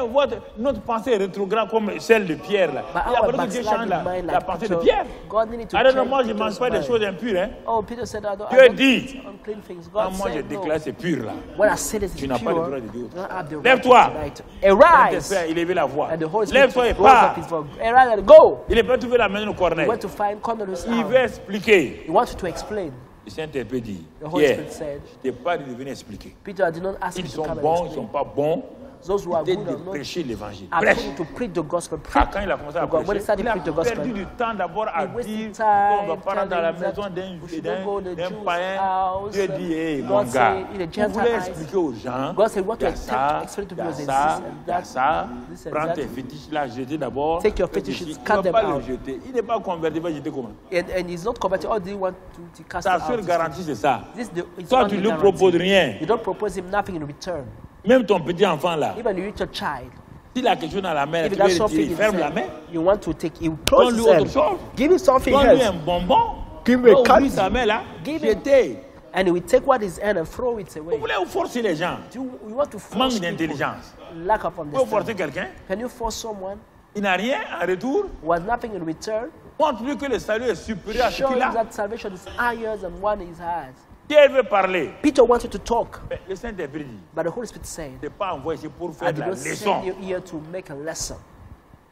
notre pensée est rétrograde comme celle de Pierre là. But Il a our fallu que Dieu change backsliding mind la like pensée de Peter, Pierre. God needed to Alors non, change moi je ne mange Peter's pas des mind. choses impures. Hein. Oh, Peter said, I Dieu don't dit. eat unclean things. Ah, God moi je said, déclare no. c'est pur là. When I say this is Tu n'as pas le droit pure, de dire you autre. don't have the right Lève-toi. to deny it. Arise. Saint-Esprit, il élevait la voix. And the Holy Spirit Lève-toi et rose up pars. his voice. Arise and go. Il est pas trouvé la maison de He Corneille. went to find Cornelius' Il house. veut expliquer. He wanted to explain. Le Saint-Esprit dit, The Holy Pierre, Spirit said, je t'ai pas dit de venir expliquer. Peter, I did not ask you Ils to sont come bons, and ils ne sont explain. pas bons. Those who are Peut-être good de or not, prêcher l'évangile. I Prêche. told you to preach the gospel. Ah, Preach. quand il a commencé à When he prêcher, started il a to preach the gospel, perdu du temps d'abord à he wasted dire time qu'on ne va pas rentrer dans la telling maison that we should d'un not go to the d'un Jews' païen. house. Dieu dit, hey, God mon said, gars, in the vous Gentile voulez eyes, expliquer aux gens, God said, what il y a to ça, explain to il y a people is ça, this and il y a that, ça. this and Prends that. tes fétiches là, jetez d'abord. Take your Faites fetishes, ici. cut Il ne them va pas out. le jeter. Il n'est pas converti, il va jeter comment? And he's not converted. Or do you want to cast Ta it seule out? garantie, c'est ça. This is the, it's Toi, only tu ne lui guarantee. proposes rien. You don't propose him nothing in return. Même ton petit enfant là, Even you reach a child, S'il a quelque chose dans la main, If tu you got veux something retirer, in ferme his la hand, main. you want to take, you close Donne-lui his autre hand. chose. Give him something Donne-lui un else. bonbon. Give him a Ouvre-lui cut. sa main là. Give him- Jetez. And he will take what is hand and throw it Vous away. voulez forcer les gens. You want to force Manque people. d'intelligence. Lack of Vous pouvez forcer understanding. quelqu'un. Can you force someone Il n'a rien en retour. who has nothing in return? Montre-lui que le salut est supérieur à ce Show qu'il him a. that salvation is higher than what he has. Pierre veut parler. Peter wanted to talk, Mais le Saint-Esprit dit, but the Holy Spirit said, je n'ai pas envoyé ici pour I faire de did la not leçon. send you here to make a lesson.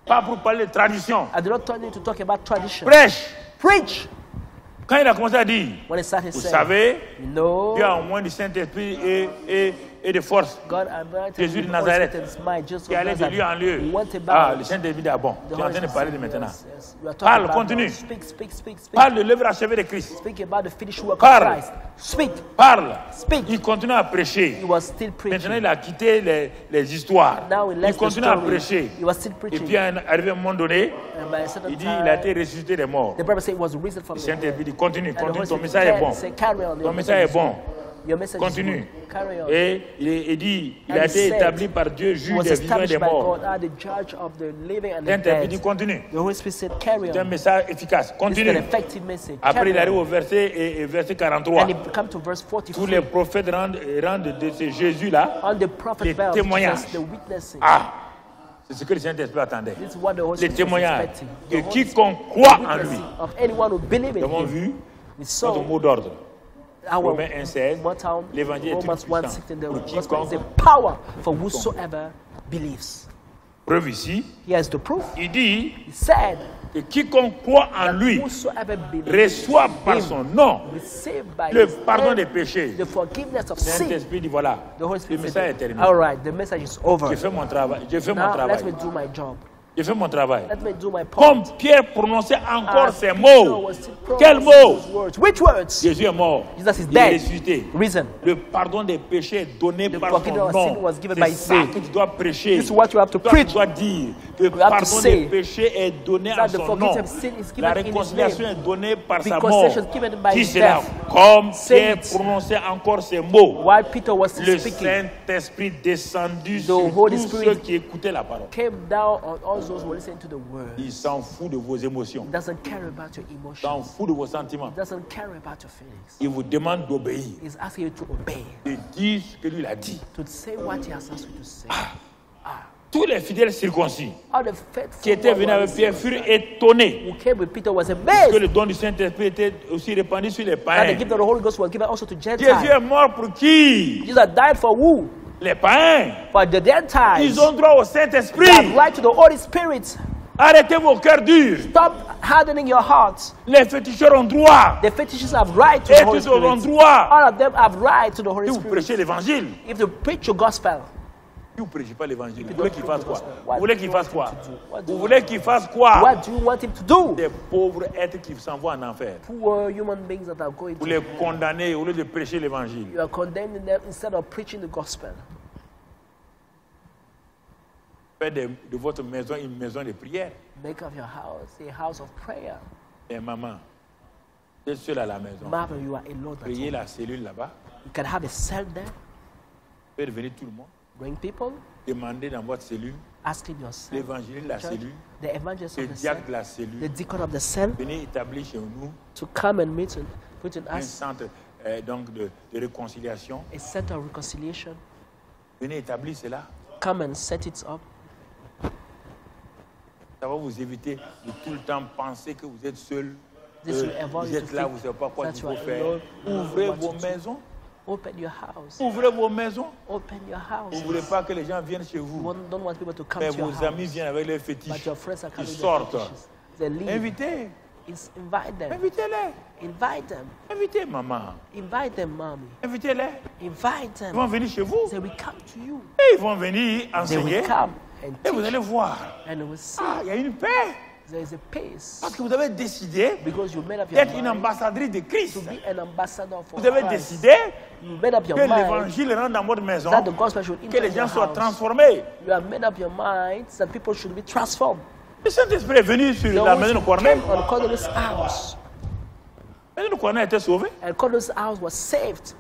Pas pour parler de tradition. I did not turn you to talk about tradition. Prêche. Preach! Quand il a commencé à dire, When he started vous saying, savez, no, Dieu a moins du Saint-Esprit et de force. God anointed Jésus with de the Holy Nazareth, Spirit in his mind, just qui allait de lieu en lieu. He went Ah, about le Saint-Esprit dit, ah bon, tu the es en Holy train de Spirit. parler de maintenant. Yes, yes. We are talking Parle, about continue. now. Speak. Parle de l'œuvre achevée de Christ. Speak about the finished work Parle. of Christ. Speak. Parle. Speak. Il continue à prêcher. He was still Maintenant, preaching. il a quitté les histoires. Now he Il left the continue à story. prêcher. He was still Et preaching. puis, arrivé à un moment donné, And by a certain il dit, il a été time, ressuscité des morts. the Bible says he was risen from Le the dead. Saint-Esprit dit, continue, And the continue, Holy ton Spirit message est bon. said, carry on. Ton Your message est message is bon. good. Your message is Continue. good. Carry on. Et il dit, il And a he été said, établi par Dieu, He juge was des vivants et established des by morts. God as the judge of the living and the Saint-Esprit dit, dead. continue. The Holy Spirit said, carry C'est un on. message efficace. This is an Continue. effective message. Après, Carry il arrive on. au verset 43. And he come to verse Tous les 44. prophètes rendent de ce Jésus-là On the prophet les Bell, témoignages. the witnessing. Ah, c'est ce que le Saint-Esprit attendait. This is what the Holy Les Spirit was témoignages. expecting. Que The Holy quiconque croit en lui. witnessing of anyone who believes Nous in avons him. vu We notre saw mot d'ordre. our Romains 1,16, one time, l'évangile est Romans tout 1:16, puissant the pour gospel is quiconque. the power for whosoever believes. Preuve ici, Here's the proof. il dit He said, que quiconque croit en lui whosoever believes reçoit par him son nom receive by le his pardon name des péchés. the forgiveness of Le sin. Saint-Esprit dit voilà, The Holy le Spirit message est said, terminé. all right, the message is over. J'ai fait mon travail. J'ai fait mon Now let travail. me do my job. J'ai fait mon travail. Let me do my part. Comme Pierre prononçait encore As ces Peter mots. was still pronouncing Quels mots? those words. Which words? Jésus est mort. Jesus is Il est dead. ressuscité. Reason. Le pardon des péchés est donné The par son forgiveness of sin nom. was given C'est by his ça name. que tu dois prêcher. This is what you have to Toi, preach. tu dois dire que le have to pardon say des péchés est donné en that the son nom. forgiveness of sin is given La in his réconciliation name. est donnée par sa mort. Reconciliation is given by Dis his cela. death. Comme Say Pierre it. prononçait encore ces mots. While Peter was still Le speaking, Saint-Esprit descendu The sur Holy tous Spirit ceux qui écoutaient la parole. came down on all those who listened to the word. Il s'en fout de vos émotions. He doesn't care about your Il emotions. s'en fout de vos sentiments. He doesn't care about your feelings. Il vous demande d'obéir, He's asking you to obey, de dire ce que lui il a dit. to say what he has asked you to say. Tous les fidèles circoncis All the faithful qui étaient venus avec ones Pierre furent étonnés who came with Peter was que amazed le don du Saint-Esprit était aussi répandu sur les that the païens. gift of the Holy Ghost was given also to Jésus Gentiles. est mort pour qui? Jesus died for who? Les païens. For the Gentiles. Ils ont droit au They have Saint-Esprit. right to the Holy Spirit. Arrêtez vos cœurs durs. Stop hardening your hearts. Les féticheurs ont droit. The fetishists have right to Et the Holy tous auront Spirit. droit. All of them have right to the Holy Si vous Spirit. prêchez l'évangile, If you preach your gospel, si vous ne prêchez pas l'évangile, vous you voulez don't qu'il preach fasse the quoi? gospel, Vous what voulez do qu'il you fasse want quoi? him to do? What do Vous you voulez qu'il fasse quoi? what do you want him to do? Des pauvres êtres qui s'envoient en enfer. Poor human beings that are going Vous to les condamnez au lieu de prêcher l'évangile. you are condemning them instead of preaching the gospel. Faites de votre maison une maison de prière. Make of your house a house of prayer. Et maman, vous êtes seul à la maison. Mother, you are alone at Priez home. la cellule là-bas. You can have a cell there. Faites venir tout le monde. Bring people, Demandez dans votre cellule asking yourself, l'évangile de la church, cellule, the evangelist le of the cell, diacre de la the cellule. deacon of the cell, Venez établir chez nous to come and meet and put in un us centre donc de réconciliation. a center of reconciliation. Venez établir cela. Come and set it up. Ça va vous éviter de tout le temps penser que vous êtes seul. This will avoid Vous you êtes to là, think vous ne savez pas quoi that il you faut are faire. alone. Ouvrez What vos to do. maisons. Open your house. Ouvrez vos maisons. Open your house. Vous ne voulez pas que les gens viennent chez You vous. don't want people to come Mais to your vos amis house. viennent avec leurs But fétiches. your friends are Ils coming with sortent. their fetishes. They leave. Invitez. Invite them. Invitez-les. Invite them. Invitez maman. Invite them, mommy. Invitez-les. Invite Ils vont them. venir chez vous. They will come to you. Et ils vont venir They enseigner. will come and Et vous teach. allez voir. And they will see Ah, il y a une paix. there is a peace. Parce que vous avez décidé Because you made up your d'être une mind ambassadrice de Christ. to be an ambassador for Vous avez Christ. décidé You made up que your mind l'évangile rentre dans votre maison. that the gospel should Que enter les your gens soient house. transformés. You have made up your mind that people should be transformed. Le Saint-Esprit est venu sur The la Holy maison de Spirit Corneille. came on Cornelius' house, La maison de Corneille a été sauvée. and Cornelius' house was saved.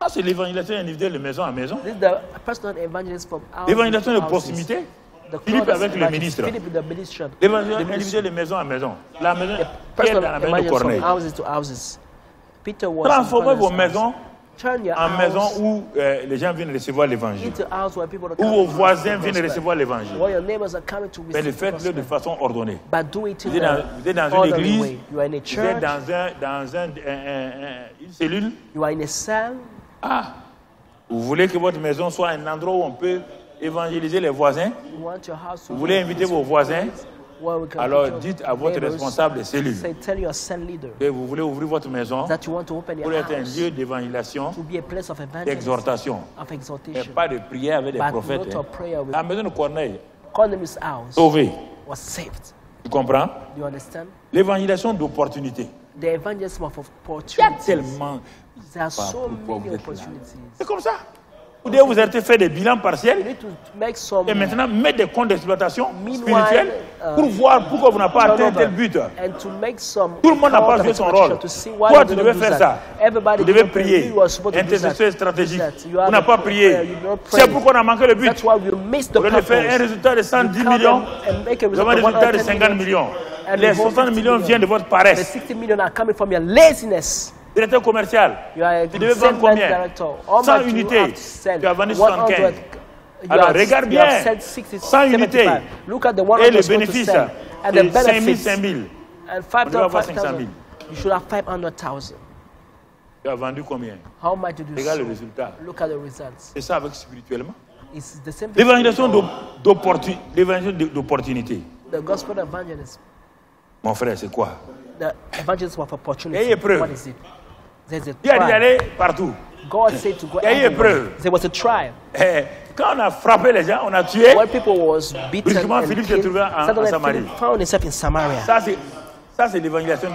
Ah, c'est l'évangélisation individuelle de maison à maison. This is the personal evangelist from house L'évangélisation de to houses. proximité. The Philippe closest avec le evangelist, ministre. Philip with the ministry. L'évangélisation individuelle de maison à maison. La maison qui est Personal dans la maison de evangelist Corneille. from houses to houses. Peter was Transformez in vos Cornelius' maisons house. Turn your en maison house où les gens viennent recevoir l'évangile. into a house where people Où come vos to voisins receive the viennent gospel. recevoir l'évangile. Where your neighbors are coming to Mais receive the faites-le de gospel. façon ordonnée. But do it in Vous êtes dans an une orderly église, way. You are in a vous êtes church. dans une cellule. You are in a cell. Ah, vous voulez que votre maison soit un endroit où on peut évangéliser les voisins? You want your house to Vous voulez inviter vos voisins? where we can Alors put your dites à votre neighbors. responsable de cellule Say, tell your cell leader que vous voulez ouvrir votre maison that you want to open pour your être un house lieu d'évangélisation, to be a place of evangelism, d'exhortation. of Mais exaltation. pas de prière avec des But prophètes. not of prayer with La maison de Corneille, Cornelius' house sauvé. was saved. Tu comprends? Do you understand? L'évangélisation d'opportunité. The evangelism of Il y a opportunities. tellement. There are so pourquoi many vous êtes là? opportunities. C'est comme ça. Vous devez vous arrêter faire des bilans You partiels need to make some et maintenant mettre des comptes d'exploitation Meanwhile, spirituels pour voir pourquoi vous n'avez pas atteint turnover tel but. and to make some Tout le monde n'a pas account joué of son expectation rôle. to see why Toi, you tu don't devais do faire that. ça. Everybody Vous devez did not pray. prier. You were supposed to do that. Intercesseur stratégique. Do that. You Vous have n'avez pas to prié. pray. You did not pray. C'est pourquoi on a manqué le but. That's why we missed the Au lieu de faire un purpose. résultat de 110 You come millions, and make a vous avez un result of résultat de 110 50 millions. And Les the whole 60 50 millions viennent de votre The paresse. 60 million are coming from your laziness. Directeur commercial, You are a tu devais vendre sales combien? director. How 100 much do you unités. have to sell? Tu as vendu 100. 75. You Alors, have- regarde you have bien. sold 60, 100 unités. 75. Look at the one Et le you're supposed to bénéfice, sell. And the c'est 5 000, benefits. 5 000. And On doit avoir 500 000. 5,000. You should have 500,000. Tu as vendu combien? How much did you Regarde le sell? résultat. Look at the results. C'est ça avec spirituellement. It's the same thing. L'évangélisation d'opportunité. The gospel evangelism. Mon frère, c'est quoi? The evangelism of opportunity. Ayez preuve. What is it? There's a Il a dit trial. d'aller partout. God said to go Ayez everywhere. preuve. There was a trial. Quand on a frappé les gens, on a tué. When people was beaten Brusquement, and Philippe s'est killed, trouvé en suddenly Samarie. Philip found himself in Samaria. Ça, c'est l'évangélisation.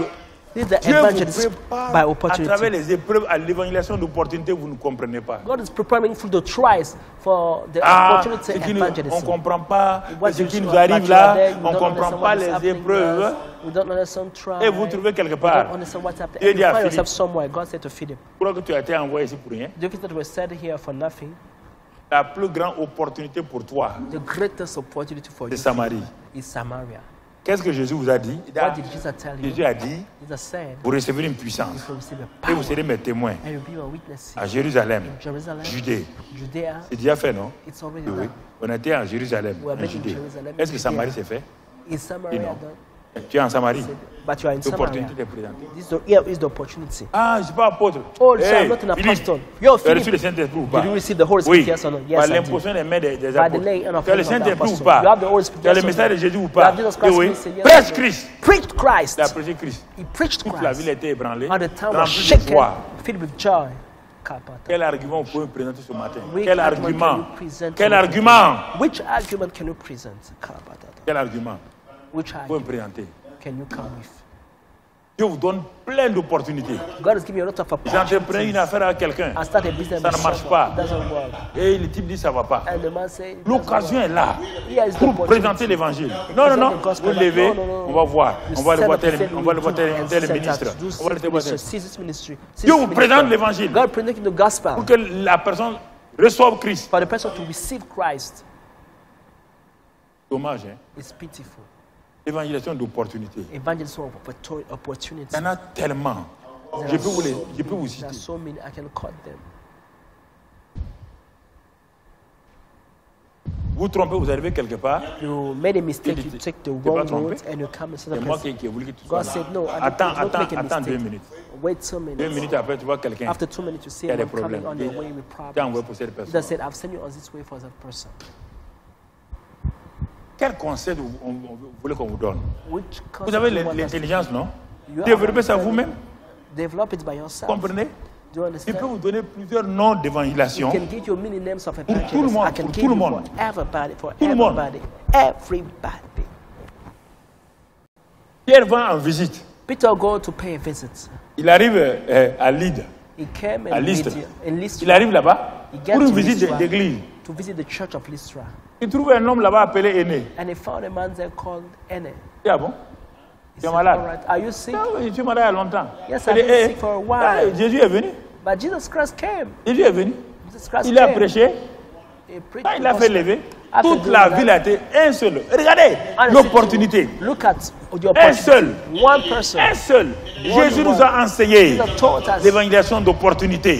This is the Dieu vous evangelism by prépare à travers opportunity. les épreuves à l'évangélisation d'opportunité, vous ne comprenez pas. God is preparing through the trials for the Ah, opportunity ce qui nous- on ne evangelism. comprend pas What ce you qui saw, nous but arrive you are là, there, you on ne don't comprend understand pas what is les happening épreuves. to us. We don't understand trials. Et vous trouvez quelque We part. don't understand what's happening. Dieu And dit you à find Philippe, yourself somewhere. God said to Philip, je crois que tu as été envoyé ici pour rien. do you think that we're sent here for nothing? La plus grande opportunité pour toi, The greatest opportunity for c'est you Samarie. is Samaria. Qu'est-ce que Jésus vous a dit? What did Jesus tell you? Jésus a dit, Jesus said, vous recevez une you puissance will receive a et power vous serez mes témoins and you'll be my witnesses à Jérusalem, in Jerusalem, Judée. Judea. C'est déjà fait, non? It's already Oui. done. On était en Jérusalem, We are en back in Judée. Jerusalem, Est-ce que Judea. Samarie s'est fait? Is Samaria Non. done? Tu es en Samarie. But you are in Samaria. L'opportunité est présentée. Here is the opportunity. Ah, je ne suis pas apôtre. Oh, so Hey, I'm not an Philippe, apostle. Yo, tu as reçu le Philip, Saint-Esprit ou pas? did you receive the Holy Oui. Spirit? Yes or no? Yes, Par I did. l'imposition des mains des By the apôtres. laying on of Tu as le hands of the Saint-Esprit ou apostle. pas? You have the Holy Spirit. Tu as le Yes or message no? de Jésus ou You pas? have Jesus Christ. Oui. Yes or no? Prêche Christ. Preached Christ. Il a prêché Christ. He preached Toute la ville Christ. était ébranlée, All the town was remplie de shaken, joie. filled with joy. Kapata. Quel argument vous pouvez me présenter ce matin? Which Quel argument argument? can you present Quel to me? argument? Which argument can you present? Kapata. Quel argument Which vous pouvez me argument présenter? can you come with? Dieu vous donne plein d'opportunités. God has given you a lot of Vous entreprenez une opportunities. affaire avec quelqu'un I start a business. Ça ne with marche someone. pas. It doesn't work. et le type dit ça va pas. And the man say, it doesn't L'occasion work. est là Here is the pour opportunity. présenter l'évangile. Non, non, non, Present the gospel. vous levez, No, no, no. on va voir. You On va le set voir up tel, the same on va le voir and tel set ministre. out to do On va le voir tel. ministry, see this ministry, see Dieu this vous ministry. présente l'évangile God presenting the gospel pour que la personne reçoive Christ. for the person to receive Christ. Dommage, hein? It's pitiful. L'évangélisation d'opportunité. Evangelism of Il opportunity. y en a tellement. Je peux vous There citer. are so many, I can cut them. Vous trompez, vous arrivez quelque part. You made a mistake, you take the T'es pas wrong trompé? road and you come instead C'est of moi person. qui ai voulu que tu sois God là. said, no, Attends, don't make a attends 2 mistake. minutes. Wait 2 2 minutes. minutes après, tu vois quelqu'un After 2 minutes, you see qui a des him coming problèmes. on your way with Tu as envoyé problems. pour cette God personne. said, I've sent you on this way for that person. Quel conseil vous voulez qu'on vous donne? Which Vous concept avez do you want us to- l'intelligence, non? You have Développez ça understanding. vous-même. Develop it by Vous yourself. comprenez? Do you Je understand? peux vous donner plusieurs noms You d'évangélisation. can give you many names of tout le evangelists. monde, I can pour give tout le you monde. for everybody, for Tout le monde. everybody, everybody. Pierre va en visite. Peter go to pay a visit. Il arrive à Lydde. He came À in Lystre. Lystra Il arrive là-bas Il get pour une to visite Lystra. d'église. to visit the church of Lystra. Il trouve un homme là-bas appelé Aîné. And he found a man there called Ene. Il dit, ah bon? He Tu es said, malade? "All right, are you sick? Ah oui, je suis malade il y a longtemps. Yes, Il I've dit, been sick for a while." Jésus est venu. But Jesus Christ came. Jésus est venu. Jesus Christ Il a came. prêché. He preached Quand il the a fait gospel. lever, After toute doing la that, ville a été un seul. Regardez and the l'opportunité. city, look at the Un opportunity. seul. One person. Un seul. Jésus nous a enseigné Jesus taught us l'évangélisation d'opportunité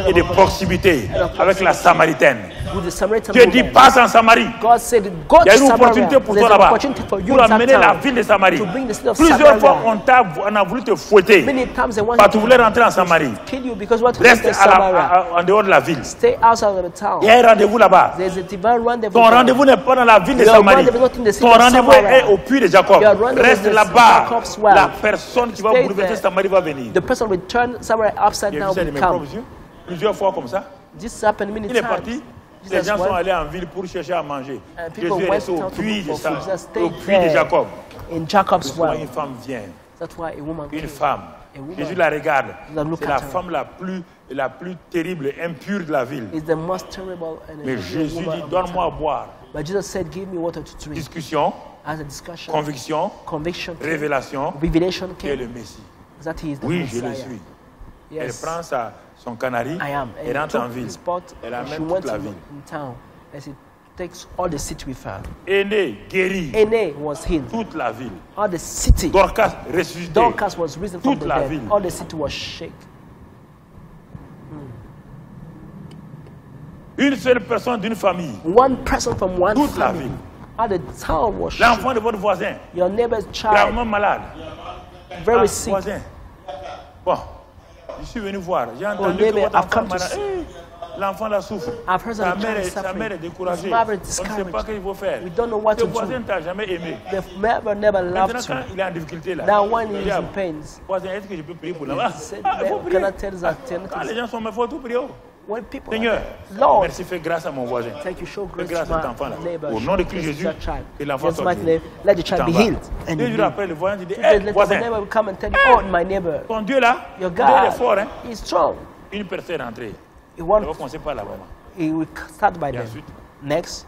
et de proximité avec la Samaritaine. with the Samaritan Dieu dit woman. passe en Samarie. God said, go Il y a to une Samaria. opportunité pour There's toi an là-bas. opportunity for you Pour in that amener la town. ville de Samarie. To bring the city of Plusieurs fois, Samaria. on a voulu te fouetter. Many times they want Parce que tu voulais rentrer en Samarie. to kill you because you want to Reste stay Samaria. en dehors de la ville. Stay outside of the town. Il y a un rendez-vous là-bas. There's a divine rendezvous. Ton rendez-vous n'est pas dans la ville de Your Samarie. rendezvous is not in the city Ton of rendez-vous Samaria. est au puits de Jacob. Your rendezvous Reste is là-bas. Jacob's well. La personne qui va Stay bouleverser there. Samarie va venir. The person will turn Samaria upside J'ai vu down ça de will mes come. propres yeux. Plusieurs fois comme ça. This happened many Il est times. parti. Les Jesus gens sont went, allés en ville pour chercher à manger. and people Jésus est went resté au out to puits look de, for food. Jesus au stayed puits de there Jacob. in Jacob's Souvent, well. une femme vient. That's why a woman Une came. femme. A woman. Jésus la regarde. Look C'est at la her. femme la plus terrible et impure de la ville. Is the most terrible and Mais evil Jésus woman dit, of the donne-moi à town. boire. But Jesus said, give me water to drink. Discussion, As a discussion, conviction, conviction came, révélation, revelation qui est came, le Messie. that he is the Oui, je le Messiah. suis. Elle Yes, prend son canari, I am. elle rentre en took ville. his pot, Elle and she amène went toute la in ville. town. And she takes all the city with her. Aîné, guéri, Ene was healed. toute la ville. All the city. Dorcas, ressuscité. Dorcas was risen from Toute the la dead. ville. All the city was shaken. Une seule personne d'une famille. One person from one Toute la family. ville. All the town was shaken. L'enfant de votre voisin, Your neighbor's child, gravement malade. very Ah, sick. voisin. Bon, je suis venu voir. J'ai entendu que neighbor, votre I've enfant come to malade. L'enfant la souffre. I've heard Sa that the mère, child is sa suffering. mère est découragée. His mother On is ne sait discouraged. pas ce qu'il faut faire. We don't know what Ce to do. voisin ne t'a jamais aimé. They've never Maintenant, loved quand you. il est en difficulté là, Now when il he dit, is ah, in pains, voisin, est-ce que je peux prier pour là-bas? he said, Ah, il faut prier. can I tell us that Quand les gens sont mal, il faut tout prier. when people Seigneur, are Lord, merci, fais grâce à mon voisin. thank you, show Fais grace grâce to à cet enfant-là. my neighbor. Au Show nom de grace Christ to Jésus, that child. que l'enfant Yes, soit mighty guéri. name, let the child T'en be vas. healed. And Deux he jours healed. après, le voisin dit, 2 hé, days later, the voisin, neighbor will come and tell you, oh, my neighbor, ton Dieu là, your Dieu il est God fort. Hein? is strong. Une personne est entrée. He On va wants, commencer par là-bas. he will start by Et them. ensuite, Next,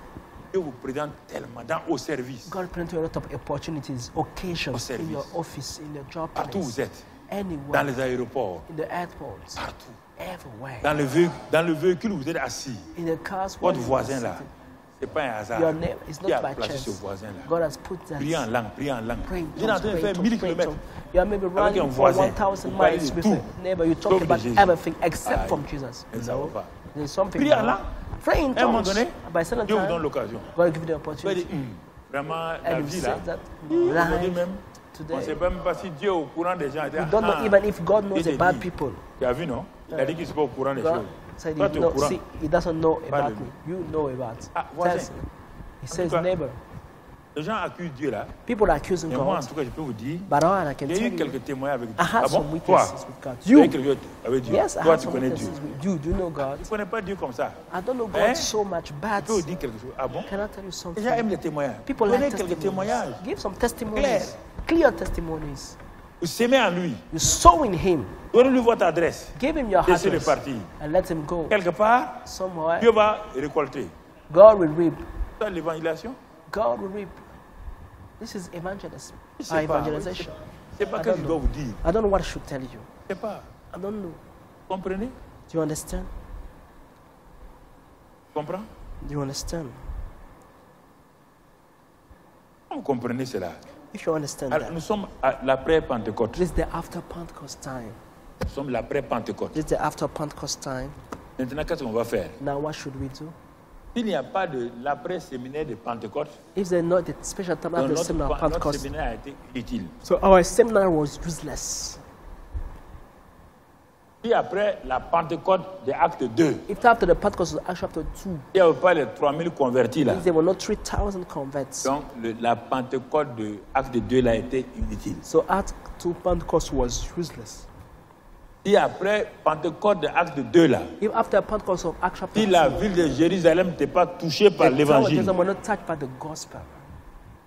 Dieu vous présente tellement au service. God presents you a lot of opportunities, occasions service. in your office, in your job Partout où place, vous êtes, dans anywhere, les aéroports, in the airports, partout. everywhere. Dans le véhicule où vous êtes assis. In the cars, where Votre you are voisin là, sitting. c'est pas un hasard. Your name is Qui a not by placé ce chance. voisin là? God has put that. Priez en langue, priez en langue. Praying Vous êtes en train de faire 1000 km. You are maybe un running for voisin, 1,000 vous parlez miles de with tout, a neighbor. You talk sauf de about Jésus. everything except Aïe. from Jesus. Et ça va No, pas. there's something Priez en wrong. langue. Pray in À un moment tongues. donné, By certain Dieu vous donne time, l'occasion. God will give you the Vous allez opportunity. dire, vraiment, la And you vie say là, that aujourd'hui life même, on ne sait today. même pas si Dieu est au courant des gens. We don't know even if God knows Dieu te about dit. people. Tu as vu, non? Il a dit qu'il ne n'est pas au courant des God choses. said Toi, he, tu es au courant. see, he doesn't know Pas about de me. You know about. Ah, voisin. Tells- He says cas, neighbor. Les gens accusent Dieu là. People are accusing Et moi, en God. tout cas, je peux vous dire, But all I can il y a tell eu you, quelques témoignages avec I Dieu. had Ah bon? some Toi, witnesses with God. il y a eu You, quelques avec Dieu. yes, I Toi, had tu some connais Dieu. witnesses with you. Do you know God? Tu ne connais pas Dieu comme ça. I don't know God Hein? so much, Je but peux vous dire quelque chose. Ah bon? can I tell you Les something? gens aiment les témoignages. People Donnez like quelques testimonies. témoignages. Give some testimonies. Clair. Clear testimonies. Vous s'aimez en lui. You sow in Him. Donnez-lui votre adresse. Give Him your Laissez-le address partir. and let Him go. Quelque part, Somewhere, Dieu va récolter. God will reap. Ça, l'évangélisation, God will reap. This is evangelism. je sais pas. Evangelization. C'est pas I que don't je know. dois vous dire. I don't know what I should tell you. Je sais pas. I don't know. Comprenez? Do you understand? Comprends? Do you understand? Vous comprenez cela? If you understand Alors, that, nous sommes à l'après-Pentecôte. this is the after Pentecost time. Nous sommes l'après-Pentecôte. This is the after Pentecost time. Maintenant, qu'est-ce qu'on va faire? Now, what should we do? S'il n'y a pas de l'après-séminaire de Pentecôte, If there's not the special time after the seminar of notre Pentecost, séminaire a été inutile. so our seminar was useless. Si après la Pentecôte de Acte 2, If after the Pentecost was Acts chapter 2, il n'y avait pas les 3000 convertis là, if there were not 3,000 converts, donc la Pentecôte de Acte 2 là a été inutile. so Acts 2 Pentecost was useless. Si après Pentecôte de Acte 2 là, If after Pentecost of Acts chapter si 2, la ville de Jérusalem n'était pas touchée par the town of l'évangile, Jerusalem were not touched by the gospel,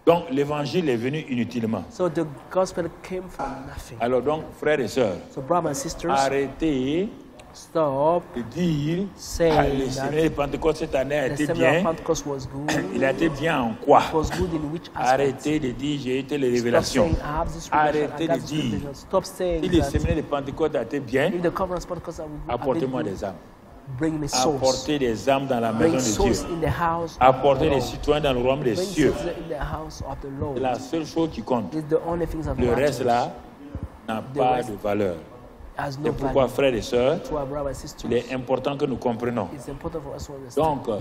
donc l'évangile est venu inutilement. so the gospel came from nothing. Alors donc, frères et sœurs, So brothers and sisters, arrêtez stop de dire saying le that séminaire de Pentecôte cette année a the été seminar of bien. Pentecost was good. Il a été bien en quoi? It was good in which aspect? Arrêtez de dire j'ai été les Stop révélations. saying I have this revelation, Arrêtez I got de this dire revelation. Stop saying si le that séminaire de Pentecôte a été bien, if the conference Pentecost have been apportez-moi good, des âmes. bring me souls. Apportez des âmes dans la maison Bring de souls Dieu. in the house Apportez of des the Lord. citoyens dans le royaume des Bring cieux. souls in the house of the C'est Lord. la seule chose qui compte. It's the only things that Le matters. reste là n'a pas rest de valeur. Has no C'est pourquoi, value frères et sœurs, to our brothers and sisters. il est important que nous comprenions. It's important for us to understand. Donc,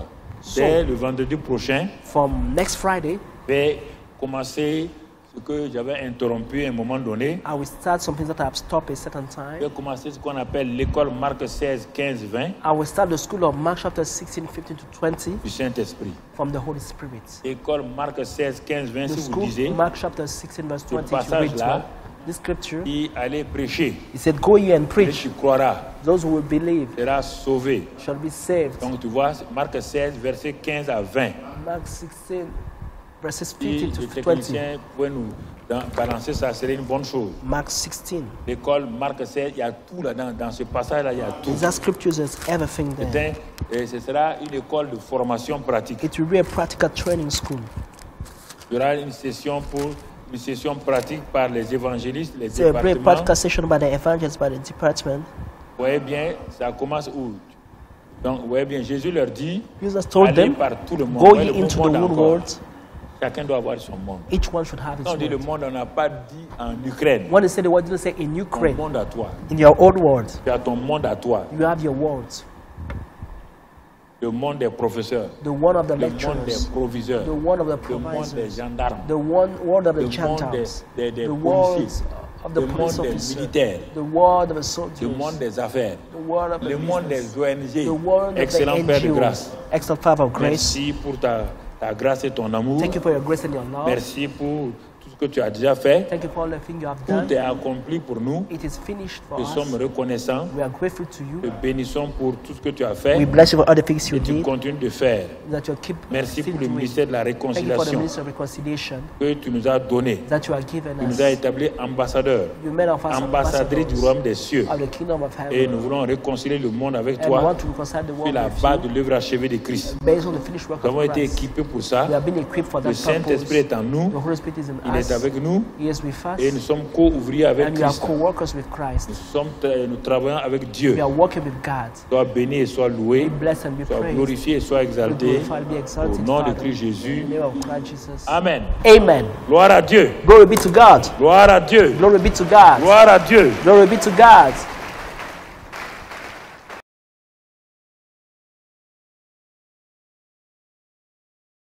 dès le vendredi prochain, From next Friday, je vais commencer ce que j'avais interrompu à un moment donné. I will start some things that I have stopped a certain Je time. vais commencer ce qu'on appelle l'école Marc 16, 15, 20 I will start the school of Mark chapter 16, 15 to 20 du Saint-Esprit. from the Holy Spirit. École Marc 16, 15, 20, The si vous school, lisez, Mark chapter 16, verse 20, if you passage read là, well, this scripture, qui allait prêcher. he said, go ye and Et preach. tu croiras, Those who will believe sera sauvé. shall be saved. Donc tu vois, Marc 16, versets 15 à 20. Mark 16, verses Si 15 les to 20. techniciens pouvaient nous balancer ça, serait une bonne chose. Mark 16. L'école Marc 16, il y a tout là-dedans. Dans ce passage-là, il y a tout. That scripture is everything there. Et ce sera une école de formation pratique. It will be a practical training school. Il y aura une session pratique par les évangélistes, les It's a great départements. practical session by the evangelists, by the department. Vous voyez bien, ça commence où? Donc, vous voyez bien, Jésus leur dit, Jesus told allez them, par tout le monde. go Ouais, ye le into the monde whole encore. world. Chacun doit avoir son monde. Each one should have his Quand on dit le word. monde, on n'a pas dit en Ukraine. When they say the word, didn't say in Ton Ukraine. monde à toi. In your own world, Tu as ton monde à toi. you have your words. Le monde des professeurs. The one of the Le monde des lecturers, proviseurs. the one of the Le monde des provisors, gendarmes. the one word of Le the monde Gentiles, des the policiers. words of the Le police monde des officer, militaires. the word of the Le soldiers, monde des affaires. the word of the Le monde business, des ONG. the word of Excellent the Père de NGOs. grâce. Excellent Father of grace. Merci pour ta grâce et ton amour. Thank you for your grace and your love. Merci pour tout ce que tu as déjà fait. Thank you for all the things you have Tout done. est accompli pour nous. It is finished for Nous us. sommes reconnaissants. We are grateful to Te you. bénissons pour tout ce que tu as We fait bless you for all the things you et tu did, continues de faire. that you keep Merci still pour le doing. ministère de la Thank you for the réconciliation ministry of reconciliation que tu nous as donné. that you have given Tu nous us. as établis ambassadeurs, You made of us ambassadrices du royaume des cieux. of the kingdom of Et heaven. nous voulons réconcilier le monde avec And we toi want to reconcile the sur world la with base you de l'œuvre achevée de Christ. based on the finished work Nous avons of été Christ. équipés pour ça. We have been equipped for Le that Saint-Esprit purpose. est en nous. The Holy Spirit is in Il est us. avec nous. He is with us. Et nous sommes co-ouvriers avec And we are Christ. co-workers with Christ. Nous travaillons avec Dieu. We are working with God. Sois béni et sois loué. Be blessed and be Sois praised. glorifié et sois Be exalté. glorified, be Au exalted, nom de Father. Christ Jésus. In the name of Christ Jesus. Amen. Amen. Gloire à Dieu. Glory be to God. Gloire à Dieu. Glory be to God. Gloire à Dieu. Glory be to God.